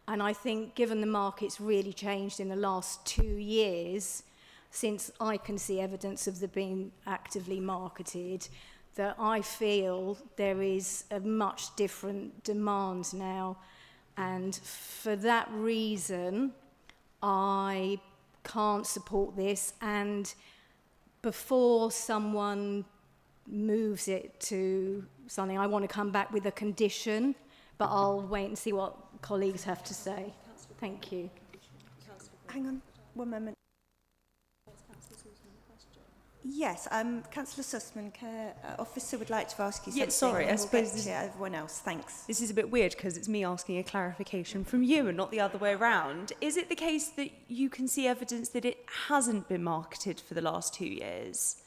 And I think given the market's really changed in the last 2 years, since I can see evidence of them being actively marketed, that I feel there is a much different demand now. And for that reason, I can't support this. And before someone moves it to something, I want to come back with a condition, but I'll wait and see what colleagues have to say. Thank you. Hang on 1 moment. Yes, Councillor Sussman, Care Officer would like to ask you something. Yeah, sorry, I suppose everyone else. Thanks. This is a bit weird because it's me asking a clarification from you and not the other way around. Is it the case that you can see evidence that it hasn't been marketed for the last 2 years?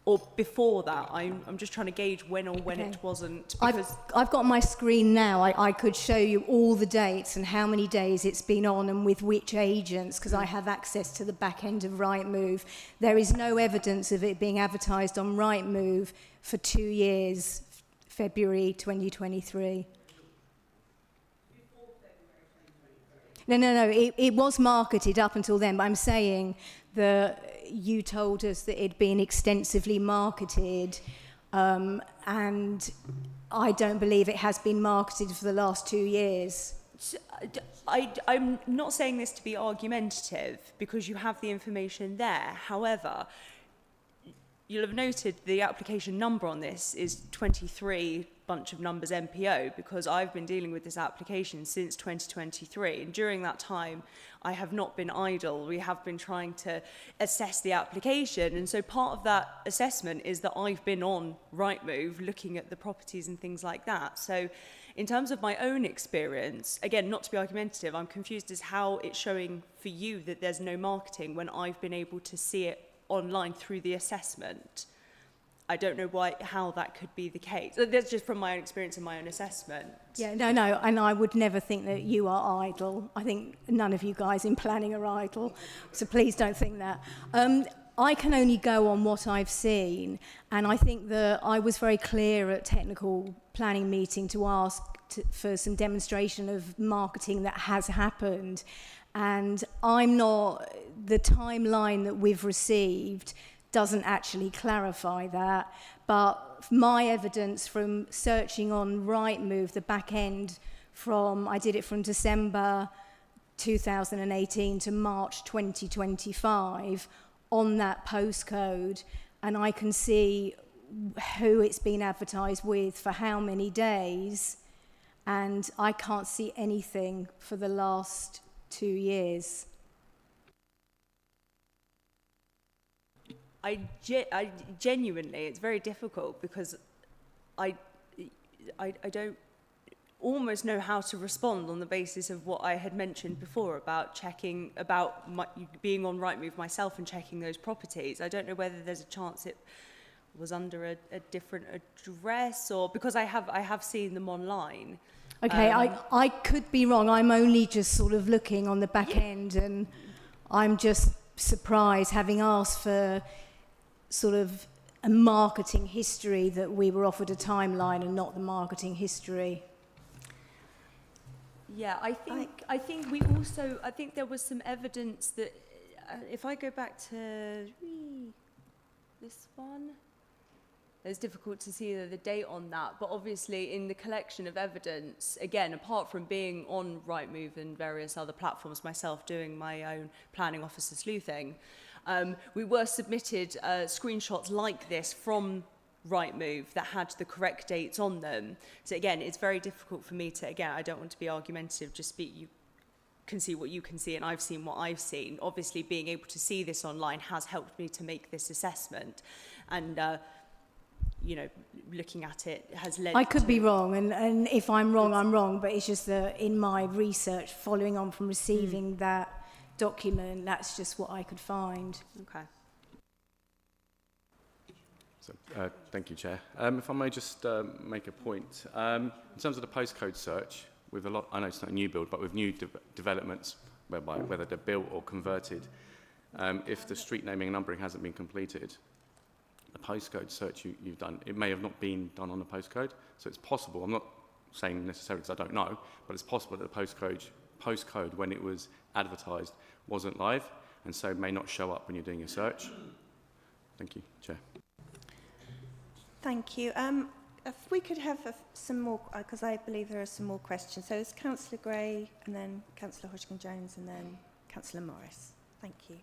Or before that? I'm just trying to gauge when it wasn't. I've got my screen now. I could show you all the dates and how many days it's been on and with which agents, because I have access to the back end of Rightmove. There is no evidence of it being advertised on Rightmove for 2 years, February 2023. No. It was marketed up until then, but I'm saying that you told us that it'd been extensively marketed, and I don't believe it has been marketed for the last 2 years. I'm not saying this to be argumentative because you have the information there. However, you'll have noted the application number on this is 23 bunch of numbers MPO, because I've been dealing with this application since 2023, and during that time I have not been idle. We have been trying to assess the application, and so part of that assessment is that I've been on Rightmove looking at the properties and things like that. So in terms of my own experience, again, not to be argumentative, I'm confused as how it's showing for you that there's no marketing when I've been able to see it online through the assessment. I don't know how that could be the case. That's just from my own experience and my own assessment. Yeah, no, and I would never think that you are idle. I think none of you guys in planning are idle, so please don't think that. I can only go on what I've seen, and I think that I was very clear at technical planning meeting to ask for some demonstration of marketing that has happened, and the timeline that we've received doesn't actually clarify that, but my evidence from searching on Rightmove, the back end I did it from December 2018 to March 2025 on that postcode, and I can see who it's been advertised with for how many days, and I can't see anything for the last 2 years. I genuinely, it's very difficult because I don't almost know how to respond on the basis of what I had mentioned before about checking, about being on Rightmove myself and checking those properties. I don't know whether there's a chance it was under a different address, or because I have seen them online. Okay, I could be wrong. I'm only just sort of looking on the back end, and I'm just surprised, having asked for sort of a marketing history, that we were offered a timeline and not the marketing history. Yeah, I think we also, I think there was some evidence that if I go back to this one, it's difficult to see the date on that, but obviously in the collection of evidence, again, apart from being on Rightmove and various other platforms, myself doing my own planning officer sleuthing, we were submitted screenshots like this from Rightmove that had the correct dates on them. So again, it's very difficult for me to, again, I don't want to be argumentative, just speak, you can see what you can see and I've seen what I've seen. Obviously being able to see this online has helped me to make this assessment, and you know, looking at it has led I could to be wrong, and if I'm wrong, I'm wrong, but it's just that in my research, following on from receiving that document, that's just what I could find. Okay. So, thank you, Chair. If I may just make a point. In terms of the postcode search, with a lot, I know it's not a new build, but with new developments, whereby whether they're built or converted, if the street naming and numbering hasn't been completed, the postcode search you've done, it may have not been done on the postcode. So it's possible, I'm not saying necessarily because I don't know, but it's possible that the postcode when it was advertised wasn't live, and so may not show up when you're doing your search. Thank you, Chair. Thank you. If we could have some more, because I believe there are some more questions. So it's Councillor Gray, and then Councillor Hodgkin-Jones, and then Councillor Morris. Thank you.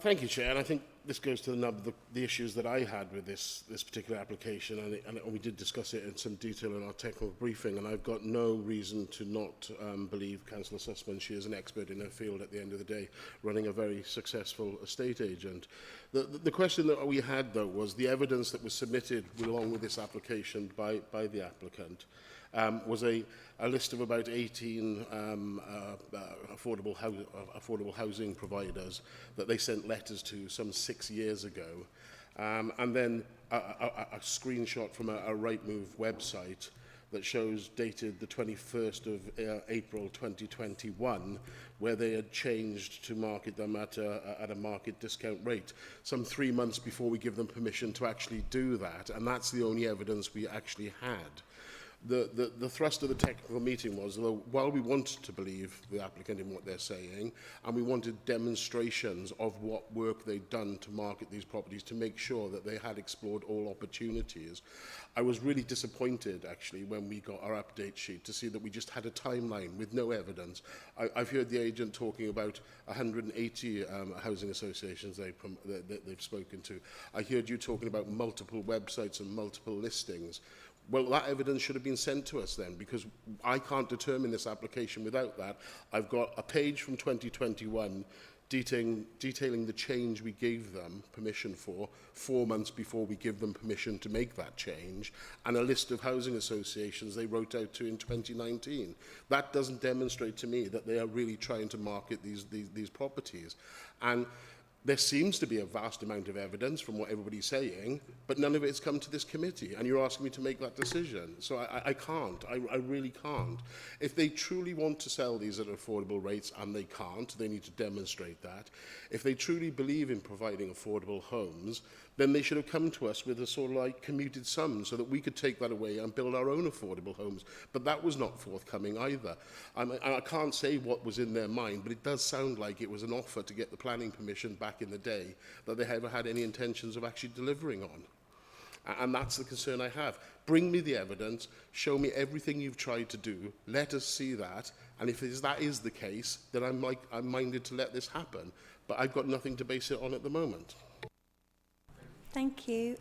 Thank you, Chair. And I think this goes to the nub of the issues that I had with this particular application, and we did discuss it in some detail in our technical briefing, and I've got no reason to not believe Councillor Sussman. She is an expert in her field at the end of the day, running a very successful estate agent. The question that we had, though, was the evidence that was submitted along with this application by the applicant was a list of about 18 affordable housing providers that they sent letters to some 6 years ago. And then a screenshot from a Rightmove website that shows dated the 21st of April 2021, where they had changed to market them at a market discount rate, some 3 months before we give them permission to actually do that. And that's the only evidence we actually had. The thrust of the technical meeting was, though, while we wanted to believe the applicant in what they're saying, and we wanted demonstrations of what work they'd done to market these properties to make sure that they had explored all opportunities, I was really disappointed, actually, when we got our update sheet to see that we just had a timeline with no evidence. I've heard the agent talking about 180 housing associations they've spoken to. I heard you talking about multiple websites and multiple listings. Well, that evidence should have been sent to us then, because I can't determine this application without that. I've got a page from 2021 detailing the change we gave them permission for 4 months before we give them permission to make that change, and a list of housing associations they wrote out to in 2019. That doesn't demonstrate to me that they are really trying to market these properties. And there seems to be a vast amount of evidence from what everybody's saying, but none of it has come to this committee, and you're asking me to make that decision. So I can't. I really can't. If they truly want to sell these at affordable rates, and they can't, they need to demonstrate that. If they truly believe in providing affordable homes, then they should have come to us with a sort of like commuted sum so that we could take that away and build our own affordable homes. But that was not forthcoming either. I can't say what was in their mind, but it does sound like it was an offer to get the planning permission back in the day that they never had any intentions of actually delivering on. And that's the concern I have. Bring me the evidence, show me everything you've tried to do, let us see that, And if that is the case, then I'm minded to let this happen. But I've got nothing to base it on at the moment. Thank you.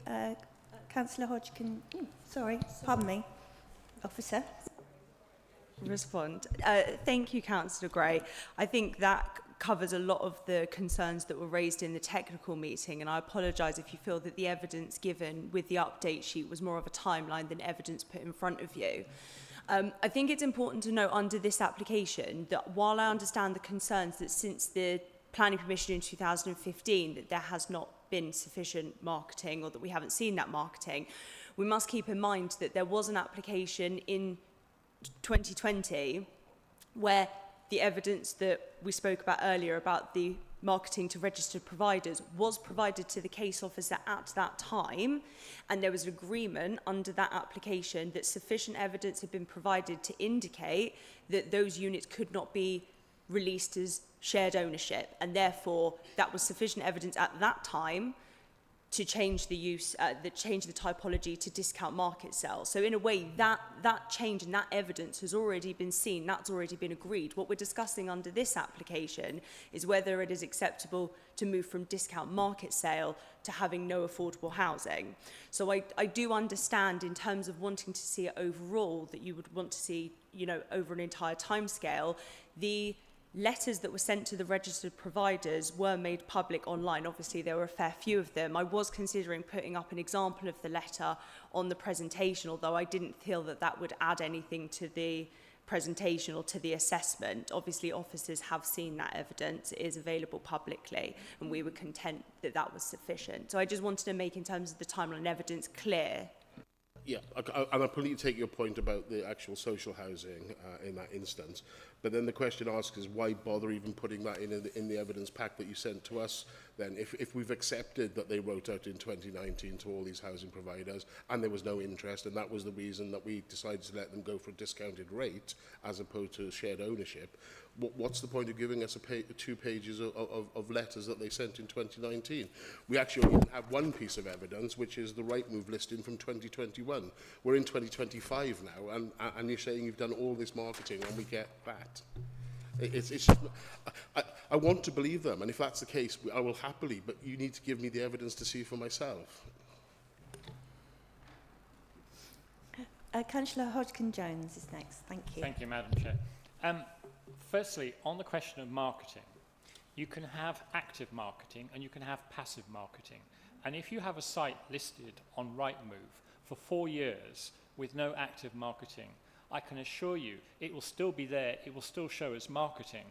Councillor Hodgkin. Sorry, pardon me. Officer. Respond. Thank you, Councillor Gray. I think that covers a lot of the concerns that were raised in the technical meeting, and I apologise if you feel that the evidence given with the update sheet was more of a timeline than evidence put in front of you. I think it's important to note under this application that while I understand the concerns that since the planning permission in 2015 that there has not been sufficient marketing or that we haven't seen that marketing, we must keep in mind that there was an application in 2020 where the evidence that we spoke about earlier about the marketing to registered providers was provided to the case officer at that time, and there was an agreement under that application that sufficient evidence had been provided to indicate that those units could not be released as shared ownership, and therefore that was sufficient evidence at that time to change the use, change the typology to discount market sales. So in a way, that change and that evidence has already been seen, that's already been agreed. What we're discussing under this application is whether it is acceptable to move from discount market sale to having no affordable housing. So I do understand in terms of wanting to see it overall that you would want to see, you know, over an entire timescale, the letters that were sent to the registered providers were made public online. Obviously, there were a fair few of them. I was considering putting up an example of the letter on the presentation, although I didn't feel that that would add anything to the presentation or to the assessment. Obviously, officers have seen that evidence. It is available publicly, and we were content that that was sufficient. So I just wanted to make, in terms of the timeline evidence, clear. Yeah, and I completely take your point about the actual social housing in that instance. But then the question asked is why bother even putting that in the evidence pack that you sent to us? Then if we've accepted that they wrote out in 2019 to all these housing providers and there was no interest, and that was the reason that we decided to let them go for a discounted rate as opposed to shared ownership, what's the point of giving us 2 pages of letters that they sent in 2019? We actually only have one piece of evidence, which is the Rightmove listing from 2021. We're in 2025 now, and you're saying you've done all this marketing and we get that. It's just, I want to believe them, and if that's the case, I will happily, but you need to give me the evidence to see for myself. Councillor Hodgkin-Jones is next. Thank you. Thank you, Madam Chair. Firstly, on the question of marketing, you can have active marketing and you can have passive marketing. And if you have a site listed on Rightmove for 4 years with no active marketing, I can assure you it will still be there, it will still show as marketing,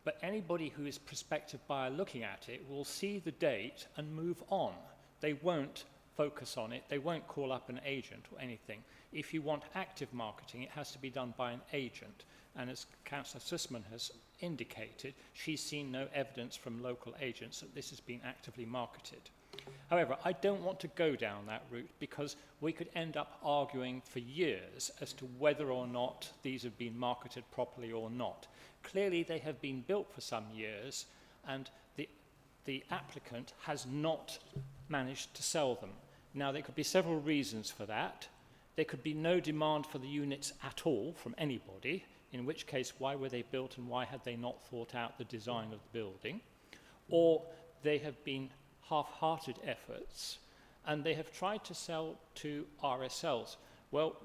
but anybody who is prospective buyer looking at it will see the date and move on. They won't focus on it, they won't call up an agent or anything. If you want active marketing, it has to be done by an agent. And as Councillor Sussman has indicated, she's seen no evidence from local agents that this has been actively marketed. However, I don't want to go down that route because we could end up arguing for years as to whether or not these have been marketed properly or not. Clearly, they have been built for some years and the applicant has not managed to sell them. Now, there could be several reasons for that. There could be no demand for the units at all from anybody, in which case, why were they built and why had they not thought out the design of the building? Or they have been half-hearted efforts, and they have tried to sell to RSLs. Well,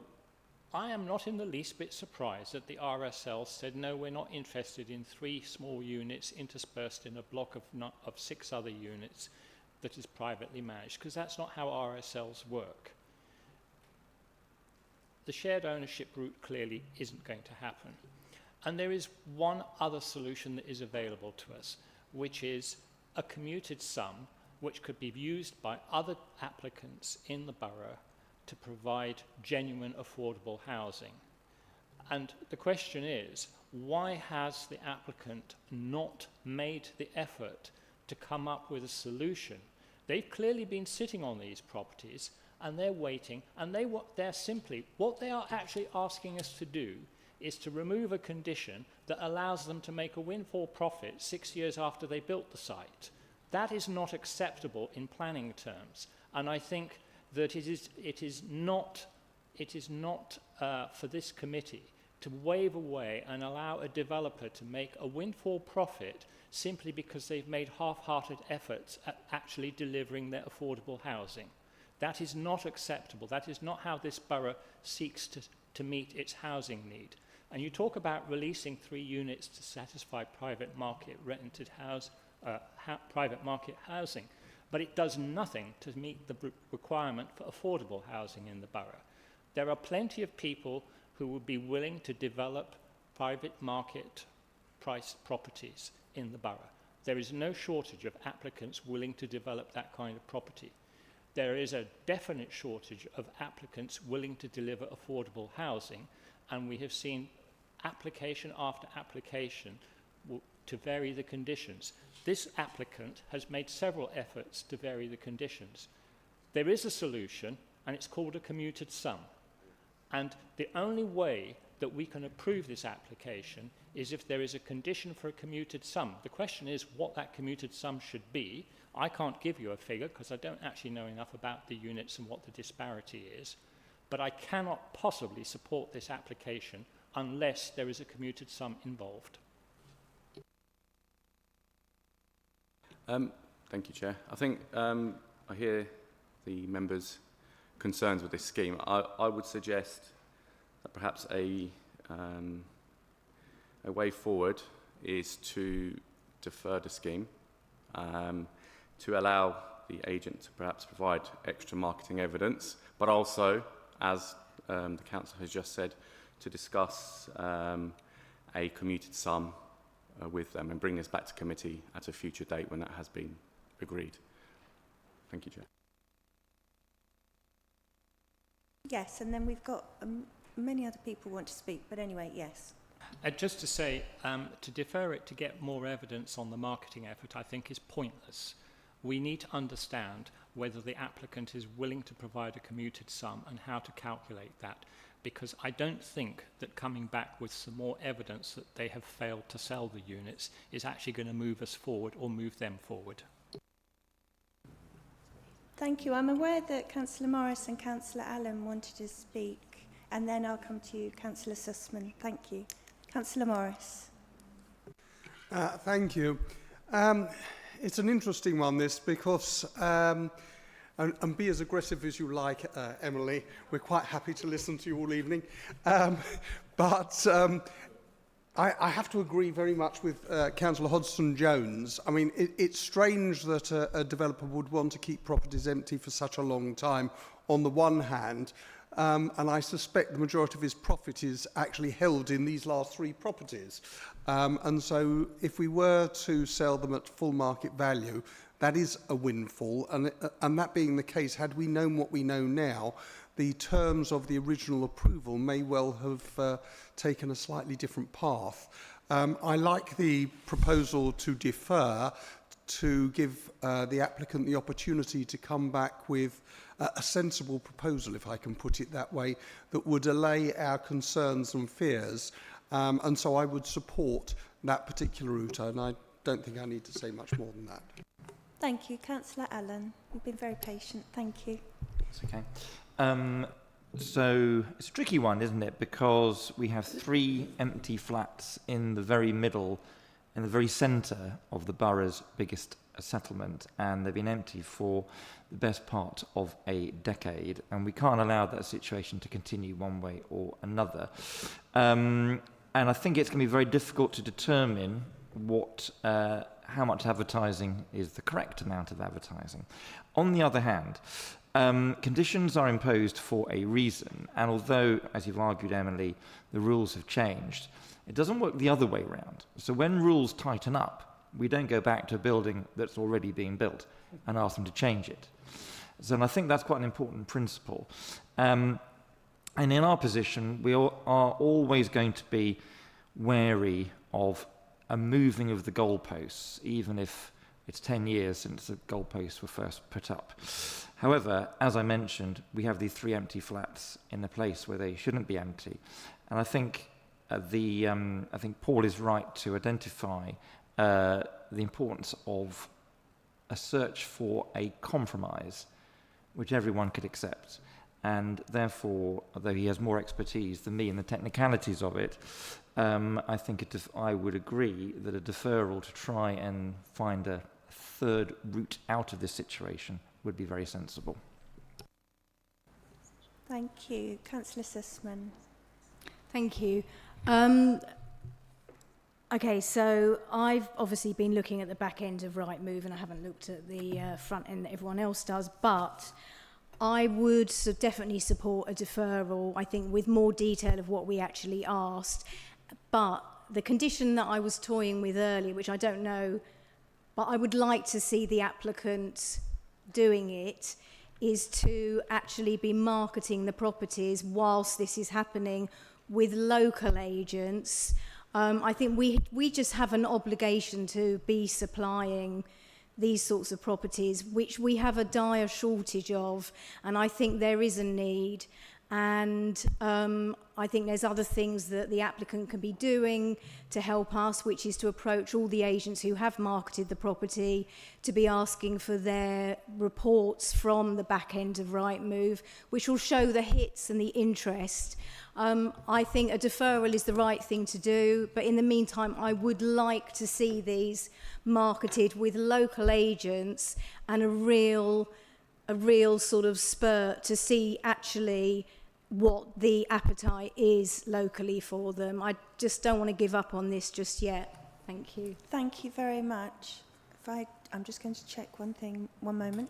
I am not in the least bit surprised that the RSL said, no, we're not interested in 3 small units interspersed in a block of 6 other units that is privately managed, because that's not how RSLs work. The shared ownership route clearly isn't going to happen. And there is one other solution that is available to us, which is a commuted sum which could be used by other applicants in the borough to provide genuine affordable housing. And the question is, why has the applicant not made the effort to come up with a solution? They've clearly been sitting on these properties and they're waiting, and they're simply, what they are actually asking us to do is to remove a condition that allows them to make a windfall profit 6 years after they built the site. That is not acceptable in planning terms, and I think that it is not for this committee to wave away and allow a developer to make a windfall profit simply because they've made half-hearted efforts at actually delivering their affordable housing. That is not acceptable. That is not how this borough seeks to meet its housing need. And you talk about releasing 3 units to satisfy private market rented private market housing, but it does nothing to meet the requirement for affordable housing in the borough. There are plenty of people who would be willing to develop private market priced properties in the borough. There is no shortage of applicants willing to develop that kind of property. There is a definite shortage of applicants willing to deliver affordable housing, and we have seen application after application to vary the conditions. This applicant has made several efforts to vary the conditions. There is a solution, and it's called a commuted sum. And the only way that we can approve this application is if there is a condition for a commuted sum. The question is what that commuted sum should be. I can't give you a figure because I don't actually know enough about the units and what the disparity is. But I cannot possibly support this application unless there is a commuted sum involved. Thank you, Chair. I think I hear the members' concerns with this scheme. I would suggest that perhaps a way forward is to defer the scheme, to allow the agent to perhaps provide extra marketing evidence, but also, as the council has just said, to discuss a commuted sum with them and bring this back to committee at a future date when that has been agreed. Thank you, Chair. Yes, and then we've got many other people want to speak, but anyway, yes. Just to say, to defer it to get more evidence on the marketing effort, I think is pointless. We need to understand whether the applicant is willing to provide a commuted sum and how to calculate that, because I don't think that coming back with some more evidence that they have failed to sell the units is actually going to move us forward or move them forward. Thank you. I'm aware that Councillor Morris and Councillor Allen wanted to speak, and then I'll come to you, Councillor Sussman. Thank you. Councillor Morris. Thank you. It's an interesting one, this, because, and be as aggressive as you like, Emily, we're quite happy to listen to you all evening. But I have to agree very much with Councillor Hodgson-Jones. I mean, it's strange that a developer would want to keep properties empty for such a long time, on the one hand, and I suspect the majority of his profit is actually held in these last 3 properties. And so if we were to sell them at full market value, that is a windfall. And that being the case, had we known what we know now, the terms of the original approval may well have taken a slightly different path. I like the proposal to defer to give the applicant the opportunity to come back with a sensible proposal, if I can put it that way, that would allay our concerns and fears. And so I would support that particular route, and I don't think I need to say much more than that. Thank you. Councillor Allen. You've been very patient. Thank you. That's okay. So it's a tricky one, isn't it? Because we have 3 empty flats in the very middle, in the very centre of the borough's biggest settlement, and they've been empty for the best part of a decade, and we can't allow that situation to continue one way or another. And I think it's going to be very difficult to determine how much advertising is the correct amount of advertising. On the other hand, conditions are imposed for a reason, and although, as you've argued, Emily, the rules have changed, it doesn't work the other way around. So when rules tighten up, we don't go back to a building that's already being built and ask them to change it. So and I think that's quite an important principle. And in our position, we are always going to be wary of a moving of the goalposts, even if it's 10 years since the goalposts were first put up. However, as I mentioned, we have these 3 empty flats in a place where they shouldn't be empty. And I think I think Paul is right to identify the importance of a search for a compromise which everyone could accept. and therefore, although he has more expertise than me in the technicalities of it, I think I would agree that a deferral to try and find a third route out of this situation would be very sensible. Thank you. Councillor Sussman. Thank you. Okay, so I've obviously been looking at the back end of Rightmove, and I haven't looked at the front end that everyone else does, but I would definitely support a deferral, I think, with more detail of what we actually asked. But the condition that I was toying with earlier, which I don't know, but I would like to see the applicant doing it, is to actually be marketing the properties whilst this is happening with local agents. I think we just have an obligation to be supplying these sorts of properties, which we have a dire shortage of, and I think there is a need. And I think there's other things that the applicant can be doing to help us, which is to approach all the agents who have marketed the property to be asking for their reports from the back end of Rightmove, which will show the hits and the interest. I think a deferral is the right thing to do, but in the meantime, I would like to see these marketed with local agents and a real sort of spurt to see actually what the appetite is locally for them. I just don't want to give up on this just yet. Thank you. Thank you very much. I'm just going to check one thing, one moment.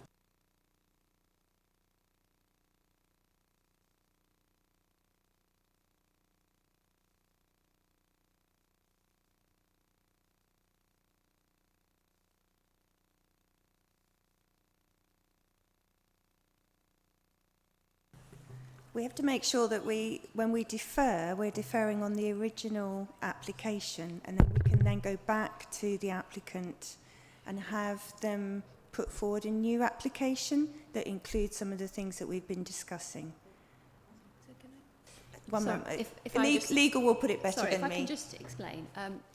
We have to make sure that when we defer, we're deferring on the original application, and then we can then go back to the applicant and have them put forward a new application that includes some of the things that we've been discussing. One moment. Legal will put it better than me. Sorry, if I can just explain.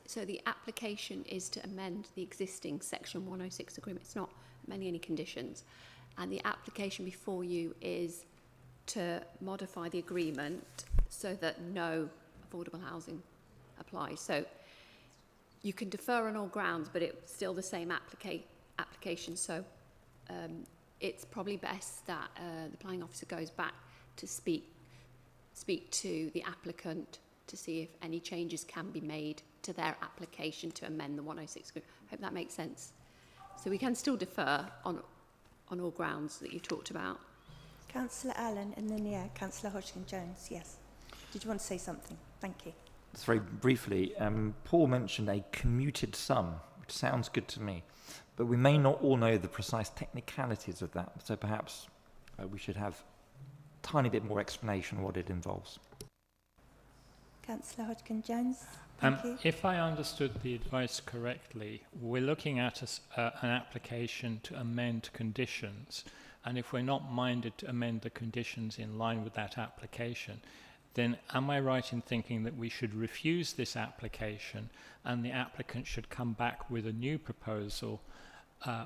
So the application is to amend the existing Section 106 agreement. It's not amending any conditions. And the application before you is to modify the agreement so that no affordable housing applies. So you can defer on all grounds, but it's still the same application. So it's probably best that the planning officer goes back to speak to the applicant to see if any changes can be made to their application to amend the 106 agreement. I hope that makes sense. So we can still defer on all grounds that you talked about. Councillor Allen, and then, Councillor Hodgkin-Jones, yes. Did you want to say something? Thank you. Just very briefly, Paul mentioned a commuted sum, which sounds good to me, but we may not all know the precise technicalities of that, so perhaps we should have a tiny bit more explanation of what it involves. Councillor Hodgkin-Jones, thank you. If I understood the advice correctly, we're looking at an application to amend conditions. And if we're not minded to amend the conditions in line with that application, then am I right in thinking that we should refuse this application and the applicant should come back with a new proposal,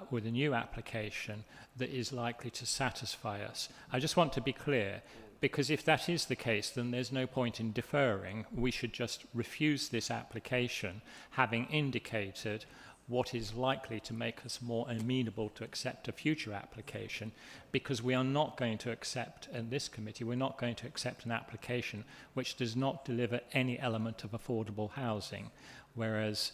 with a new application that is likely to satisfy us? I just want to be clear, because if that is the case, then there's no point in deferring. We should just refuse this application, having indicated what is likely to make us more amenable to accept a future application, because we are not going to accept, in this committee, we're not going to accept an application which does not deliver any element of affordable housing, whereas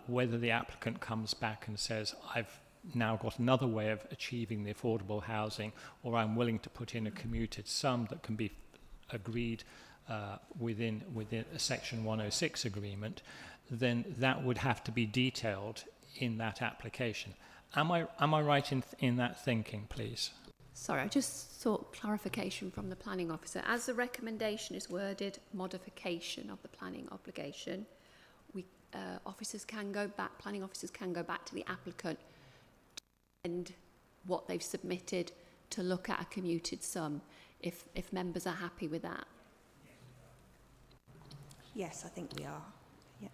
whether the applicant comes back and says, I've now got another way of achieving the affordable housing, or I'm willing to put in a commuted sum that can be agreed within a Section 106 agreement, then that would have to be detailed in that application. Am I right in that thinking, please? Sorry, I just sought clarification from the planning officer. As the recommendation is worded, modification of the planning obligation, planning officers can go back to the applicant and what they've submitted to look at a commuted sum, if members are happy with that. Yes, I think we are. Yeah.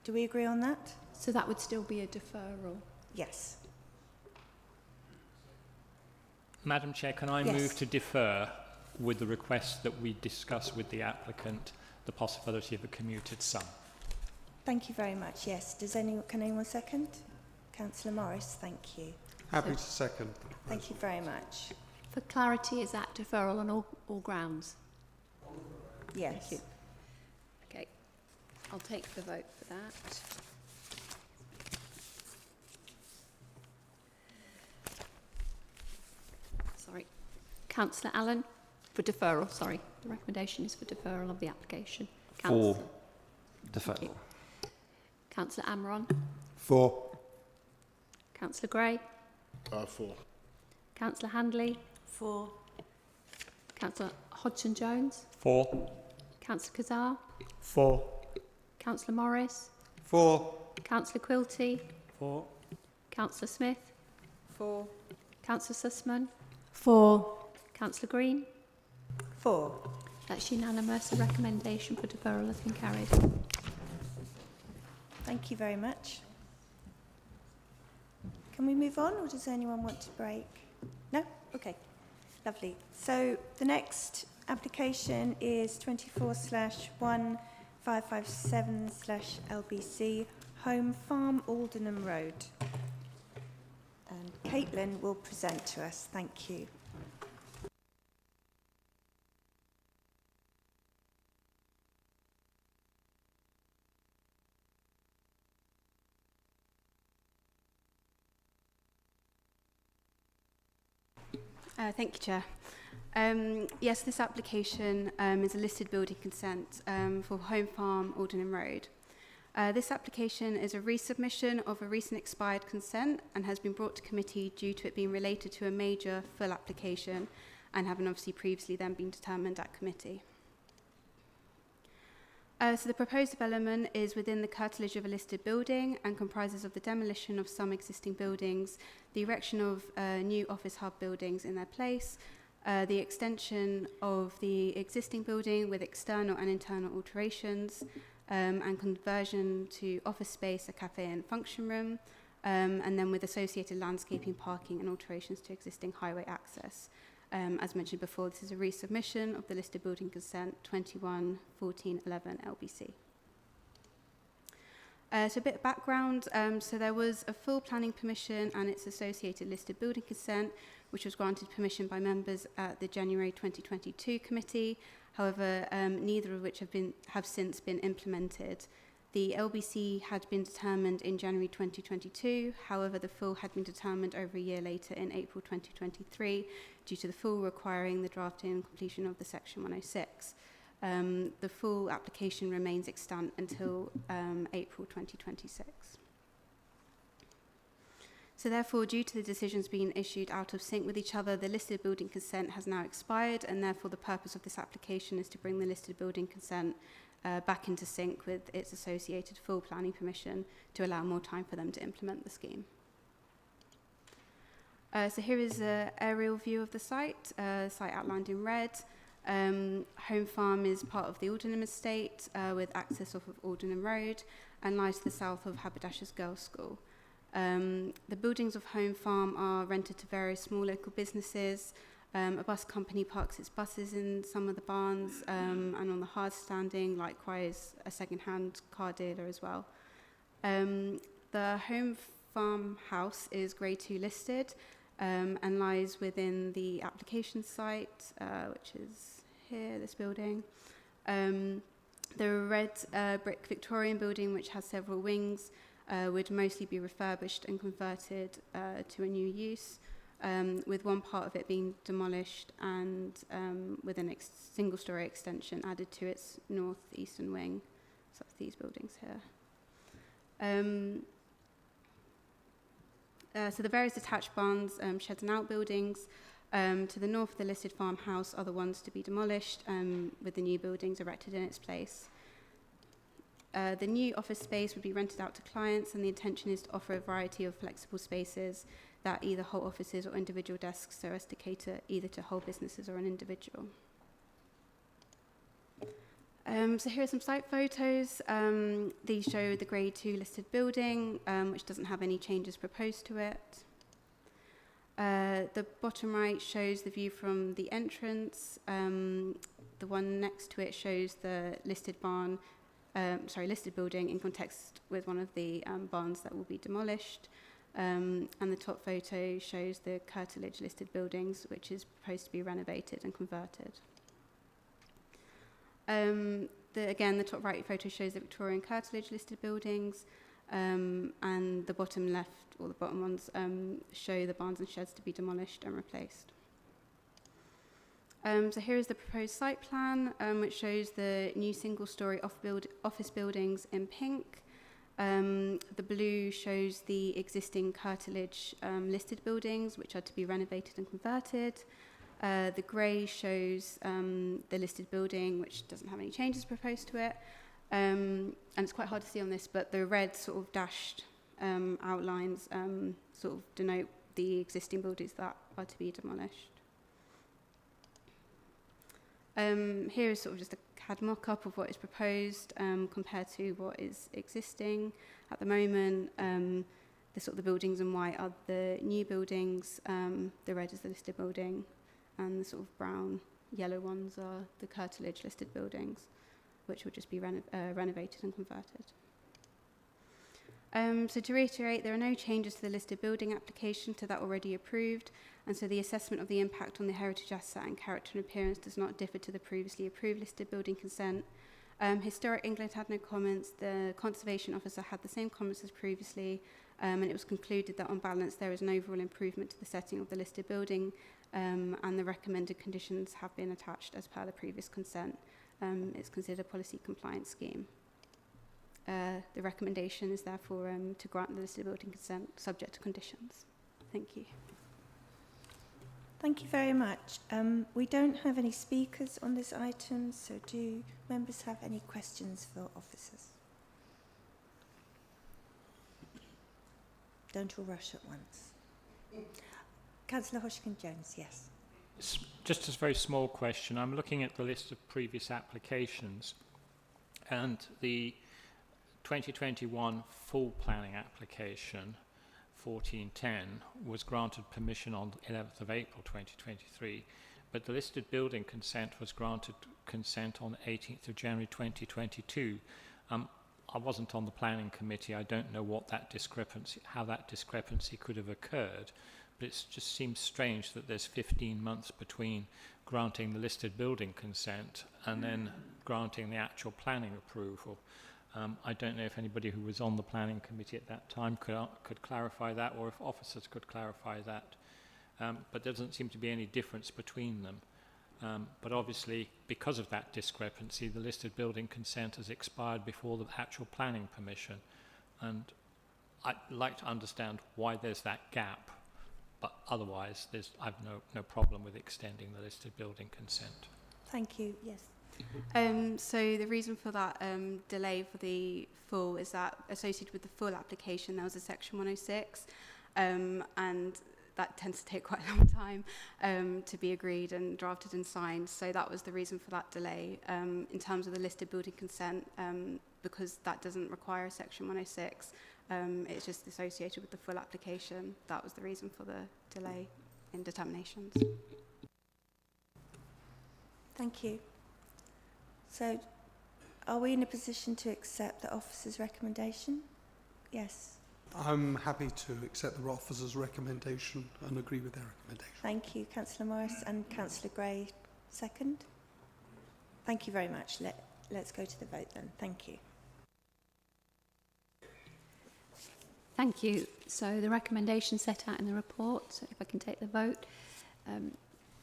Do we agree on that? So that would still be a deferral? Yes. Madam Chair, can I Yes. move to defer with the request that we discuss with the applicant the possibility of a commuted sum. Thank you very much. Yes. Can anyone second? Councillor Morris, thank you. Happy to second. Thank you very much. For clarity, is that deferral on all grounds? Yes. Thank you. Okay, I'll take the vote for that. Sorry. Councillor Allen, for deferral, sorry. The recommendation is for deferral of the application. For deferral. Councillor Amron. For. Councillor Gray. 4. Councillor Handley. 4. Councillor Hodgson-Jones. 4. Councillor Kazar. 4. Councillor Morris. 4. Councillor Quilty. 4. Councillor Smith. 4. Councillor Sussman. 4. Councillor Green. 4. That's unanimous. The recommendation for deferral has been carried. Thank you very much. Can we move on, or does anyone want to break? No? Okay. Lovely. So the next application is 24/1557/LBC, Home Farm, Aldenham Road. And Caitlin will present to us. Thank you. Thank you, Chair. Yes, this application is a listed building consent for Home Farm, Aldenham Road. This application is a resubmission of a recent expired consent and has been brought to committee due to it being related to a major full application and having obviously previously then been determined at committee. So the proposed development is within the curtilage of a listed building and comprises of the demolition of some existing buildings, the erection of new office hub buildings in their place, the extension of the existing building with external and internal alterations, and conversion to office space, a cafe and function room, and then with associated landscaping, parking and alterations to existing highway access. As mentioned before, this is a resubmission of the listed building consent 21/14/11 LBC. So a bit of background. So there was a full planning permission and its associated listed building consent, which was granted permission by members at the January 2022 committee. However, neither of which have since been implemented. The LBC had been determined in January 2022. However, the full had been determined over a year later in April 2023 due to the full requiring the drafting and completion of the Section 106. The full application remains extant until April 2026. So therefore, due to the decisions being issued out of sync with each other, the listed building consent has now expired, and therefore the purpose of this application is to bring the listed building consent back into sync with its associated full planning permission to allow more time for them to implement the scheme. So here is an aerial view of the site outlined in red. Home Farm is part of the Aldenham estate with access off of Aldenham Road and lies to the south of Haberdashers Girls' School. The buildings of Home Farm are rented to various small local businesses. A bus company parks its buses in some of the barns and on the hard standing, likewise a second-hand car dealer as well. The Home Farm house is Grade 2 listed and lies within the application site, which is here, this building. The red brick Victorian building, which has several wings, would mostly be refurbished and converted to a new use, with one part of it being demolished and with a single-storey extension added to its north-eastern wing. So that's these buildings here. So the various detached barns, sheds and outbuildings to the north of the listed farmhouse are the ones to be demolished, with the new buildings erected in its place. The new office space would be rented out to clients, and the intention is to offer a variety of flexible spaces that either hold offices or individual desks so as to cater either to whole businesses or an individual. So here are some site photos. These show the Grade 2 listed building, which doesn't have any changes proposed to it. The bottom right shows the view from the entrance. The one next to it shows the listed listed building in context with one of the barns that will be demolished. And the top photo shows the curtilage listed buildings, which is proposed to be renovated and converted. Again, the top right photo shows the Victorian curtilage listed buildings, and the bottom left, or the bottom ones, show the barns and sheds to be demolished and replaced. So here is the proposed site plan, which shows the new single-storey office buildings in pink. The blue shows the existing curtilage listed buildings, which are to be renovated and converted. The grey shows the listed building, which doesn't have any changes proposed to it. And it's quite hard to see on this, but the red sort of dashed outlines sort of denote the existing buildings that are to be demolished. Here is sort of just a CAD mock-up of what is proposed compared to what is existing at the moment. The buildings in white are the new buildings, the red is the listed building, and the sort of brown, yellow ones are the curtilage listed buildings, which will just be renovated and converted. So to reiterate, there are no changes to the listed building application to that already approved, and so the assessment of the impact on the heritage asset and character and appearance does not differ to the previously approved listed building consent. Historic England had no comments. The Conservation Officer had the same comments as previously, and it was concluded that on balance there is an overall improvement to the setting of the listed building, and the recommended conditions have been attached as per the previous consent. It's considered a policy compliance scheme. The recommendation is therefore to grant the listed building consent subject to conditions. Thank you. Thank you very much. We don't have any speakers on this item, so do members have any questions for officers? Don't all rush at once. Councillor Hodgkin-Jones, yes. Just a very small question. I'm looking at the list of previous applications, and the 2021 full planning application 1410 was granted permission on the 11th of April 2023, but the listed building consent was granted consent on the 18th of January 2022. I wasn't on the planning committee. I don't know what that discrepancy, how that discrepancy could have occurred, but it just seems strange that there's 15 months between granting the listed building consent and then granting the actual planning approval. I don't know if anybody who was on the planning committee at that time could clarify that, or if officers could clarify that. But there doesn't seem to be any difference between them. But obviously, because of that discrepancy, the listed building consent has expired before the actual planning permission. And I'd like to understand why there's that gap. But otherwise, I've no problem with extending the listed building consent. Thank you. Yes. So the reason for that delay for the full is that associated with the full application there was a section 106, and that tends to take quite a long time to be agreed and drafted and signed. So that was the reason for that delay in terms of the listed building consent, because that doesn't require a section 106. It's just associated with the full application. That was the reason for the delay in determinations. Thank you. So, are we in a position to accept the officer's recommendation? Yes. I'm happy to accept the officer's recommendation and agree with their recommendation. Thank you, Councillor Morris, and Councillor Gray, second. Thank you very much. Let's go to the vote then. Thank you. Thank you. So the recommendation set out in the report, so if I can take the vote.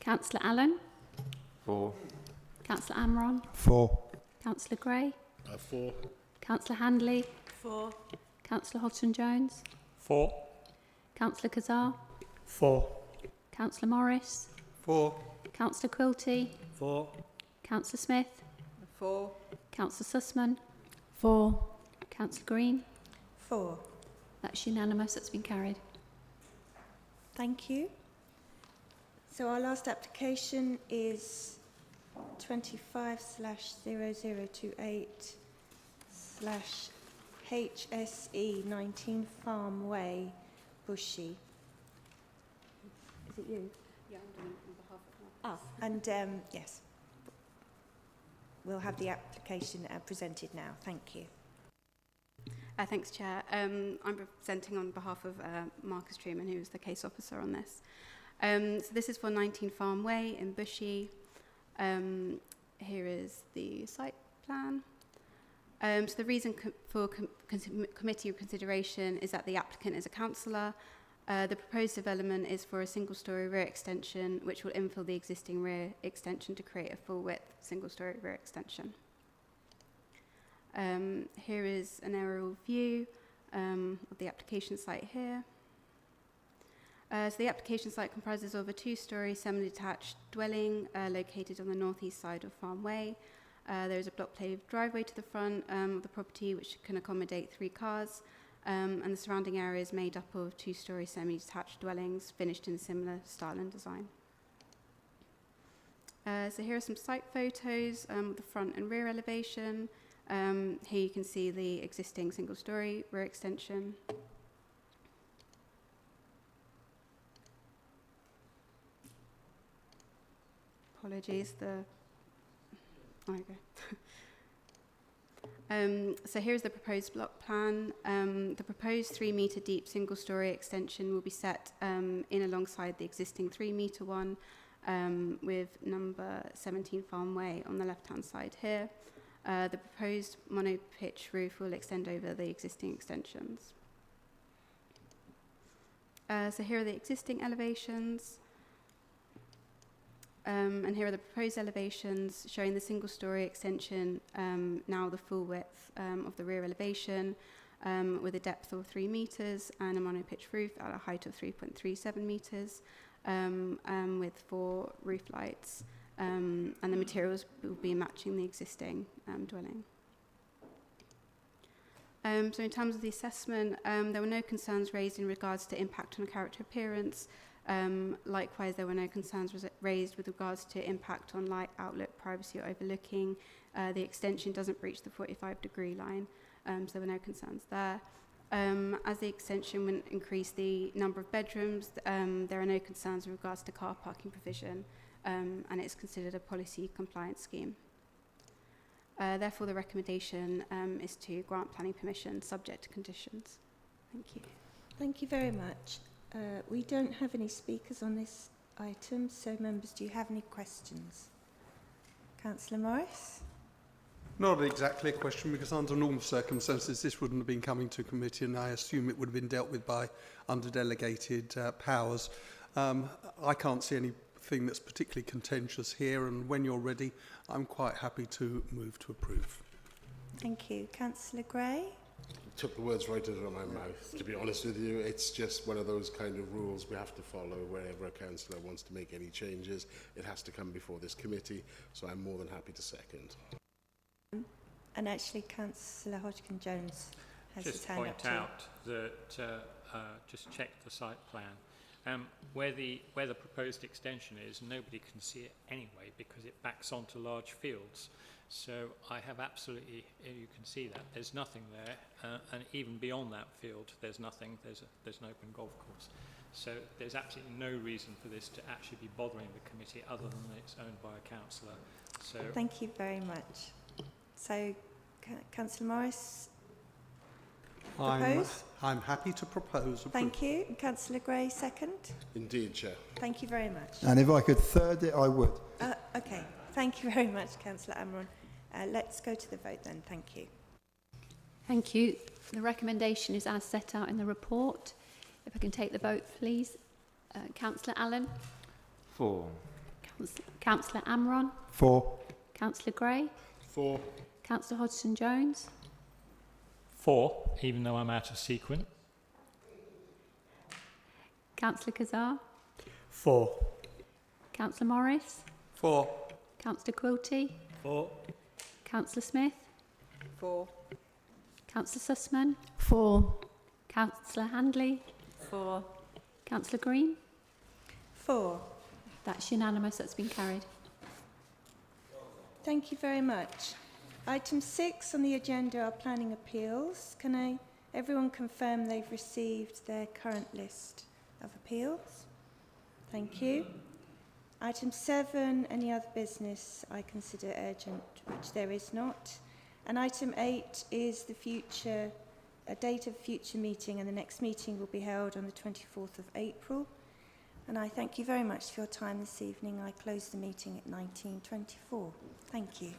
Councillor Allen? For. Councillor Amron? For. Councillor Gray? For. Councillor Handley? For. Councillor Hodgson-Jones? For. Councillor Kazar? For. Councillor Morris? For. Councillor Quilty? For. Councillor Smith? For. Councillor Sussman? For. Councillor Green? 4. That's unanimous. That's been carried. Thank you. So our last application is 25/0028/HSE 19 Farm Way, Bushy. it you? Yeah, I'm doing it on behalf of Marcus. And yes, we'll have the application presented now. Thank you. Thanks, Chair. I'm presenting on behalf of Marcus Truman, who is the case officer on this. So this is for 19 Farm Way in Bushy. Here is the site plan. So the reason for committee consideration is that the applicant is a councillor. The proposed development is for a single-storey rear extension, which will infill the existing rear extension to create a full-width single-storey rear extension. Here is an aerial view of the application site here. So the application site comprises of a two-storey semi-detached dwelling located on the northeast side of Farm Way. There is a block paved driveway to the front of the property which can accommodate 3 cars, and the surrounding area is made up of two-storey semi-detached dwellings finished in similar style and design. So here are some site photos of the front and rear elevation. Here you can see the existing single-storey rear extension. Apologies, so here's the proposed block plan. The proposed 3-metre deep single-storey extension will be set in alongside the existing 3-metre one with number 17 Farm Way on the left-hand side here. The proposed mono-pitch roof will extend over the existing extensions. So here are the existing elevations. And here are the proposed elevations showing the single-storey extension, now the full width of the rear elevation, with a depth of 3 metres and a monopitch roof at a height of 3.37 metres, with 4 roof lights, and the materials will be matching the existing dwelling. So in terms of the assessment, there were no concerns raised in regards to impact on character appearance. Likewise, there were no concerns raised with regards to impact on light, outlook, privacy or overlooking. The extension doesn't breach the 45-degree line, so there were no concerns there. As the extension wouldn't increase the number of bedrooms, there are no concerns with regards to car parking provision, and it's considered a policy compliance scheme. Therefore, the recommendation is to grant planning permission subject to conditions. Thank you. Thank you very much. We don't have any speakers on this item, so members, do you have any questions? Councillor Morris? Not exactly a question, because under normal circumstances this wouldn't have been coming to committee, and I assume it would have been dealt with by under delegated powers. I can't see anything that's particularly contentious here, and when you're ready, I'm quite happy to move to approve. Thank you. Councillor Gray? Took the words right out of my mouth, to be honest with you. It's just one of those kind of rules we have to follow. Wherever a councillor wants to make any changes, it has to come before this committee, so I'm more than happy to second. And actually, Councillor Hodgkin-Jones has his just hand up point out that just check the site plan. Where the proposed extension is, nobody can see it anyway because it backs onto large fields. So I have absolutely, you can see that there's nothing there, and even beyond that field, there's nothing. There's an open golf course. So there's absolutely no reason for this to actually be bothering the committee, other than it's owned by a councillor. So Thank you very much. So, Councillor Morris, propose? I'm happy to propose. Thank you. And Councillor Gray, second? Indeed, Chair. Thank you very much. And if I could third it, I would. Okay. Thank you very much, Councillor Amron. Let's go to the vote then. Thank you. Thank you. The recommendation is as set out in the report. If I can take the vote, please. Councillor Allen? 4. Councillor Amron? 4. Councillor Gray? 4. Councillor Hodgson-Jones? 4, even though I'm out of sequence. Councillor Kazar? 4. Councillor Morris? 4. Councillor Quilty? 4. Councillor Smith? 4. Councillor Sussman? 4. Councillor Handley? 4. Councillor Green? 4. That's unanimous. That's been carried. Thank you very much. Item 6 on the agenda are planning appeals. Can everyone confirm they've received their current list of appeals? Thank you. Item 7, any other business I consider urgent, which there is not. And item 8 is a date of future meeting, and the next meeting will be held on the 24th of April. And I thank you very much for your time this evening. I close the meeting at 19:24. Thank you.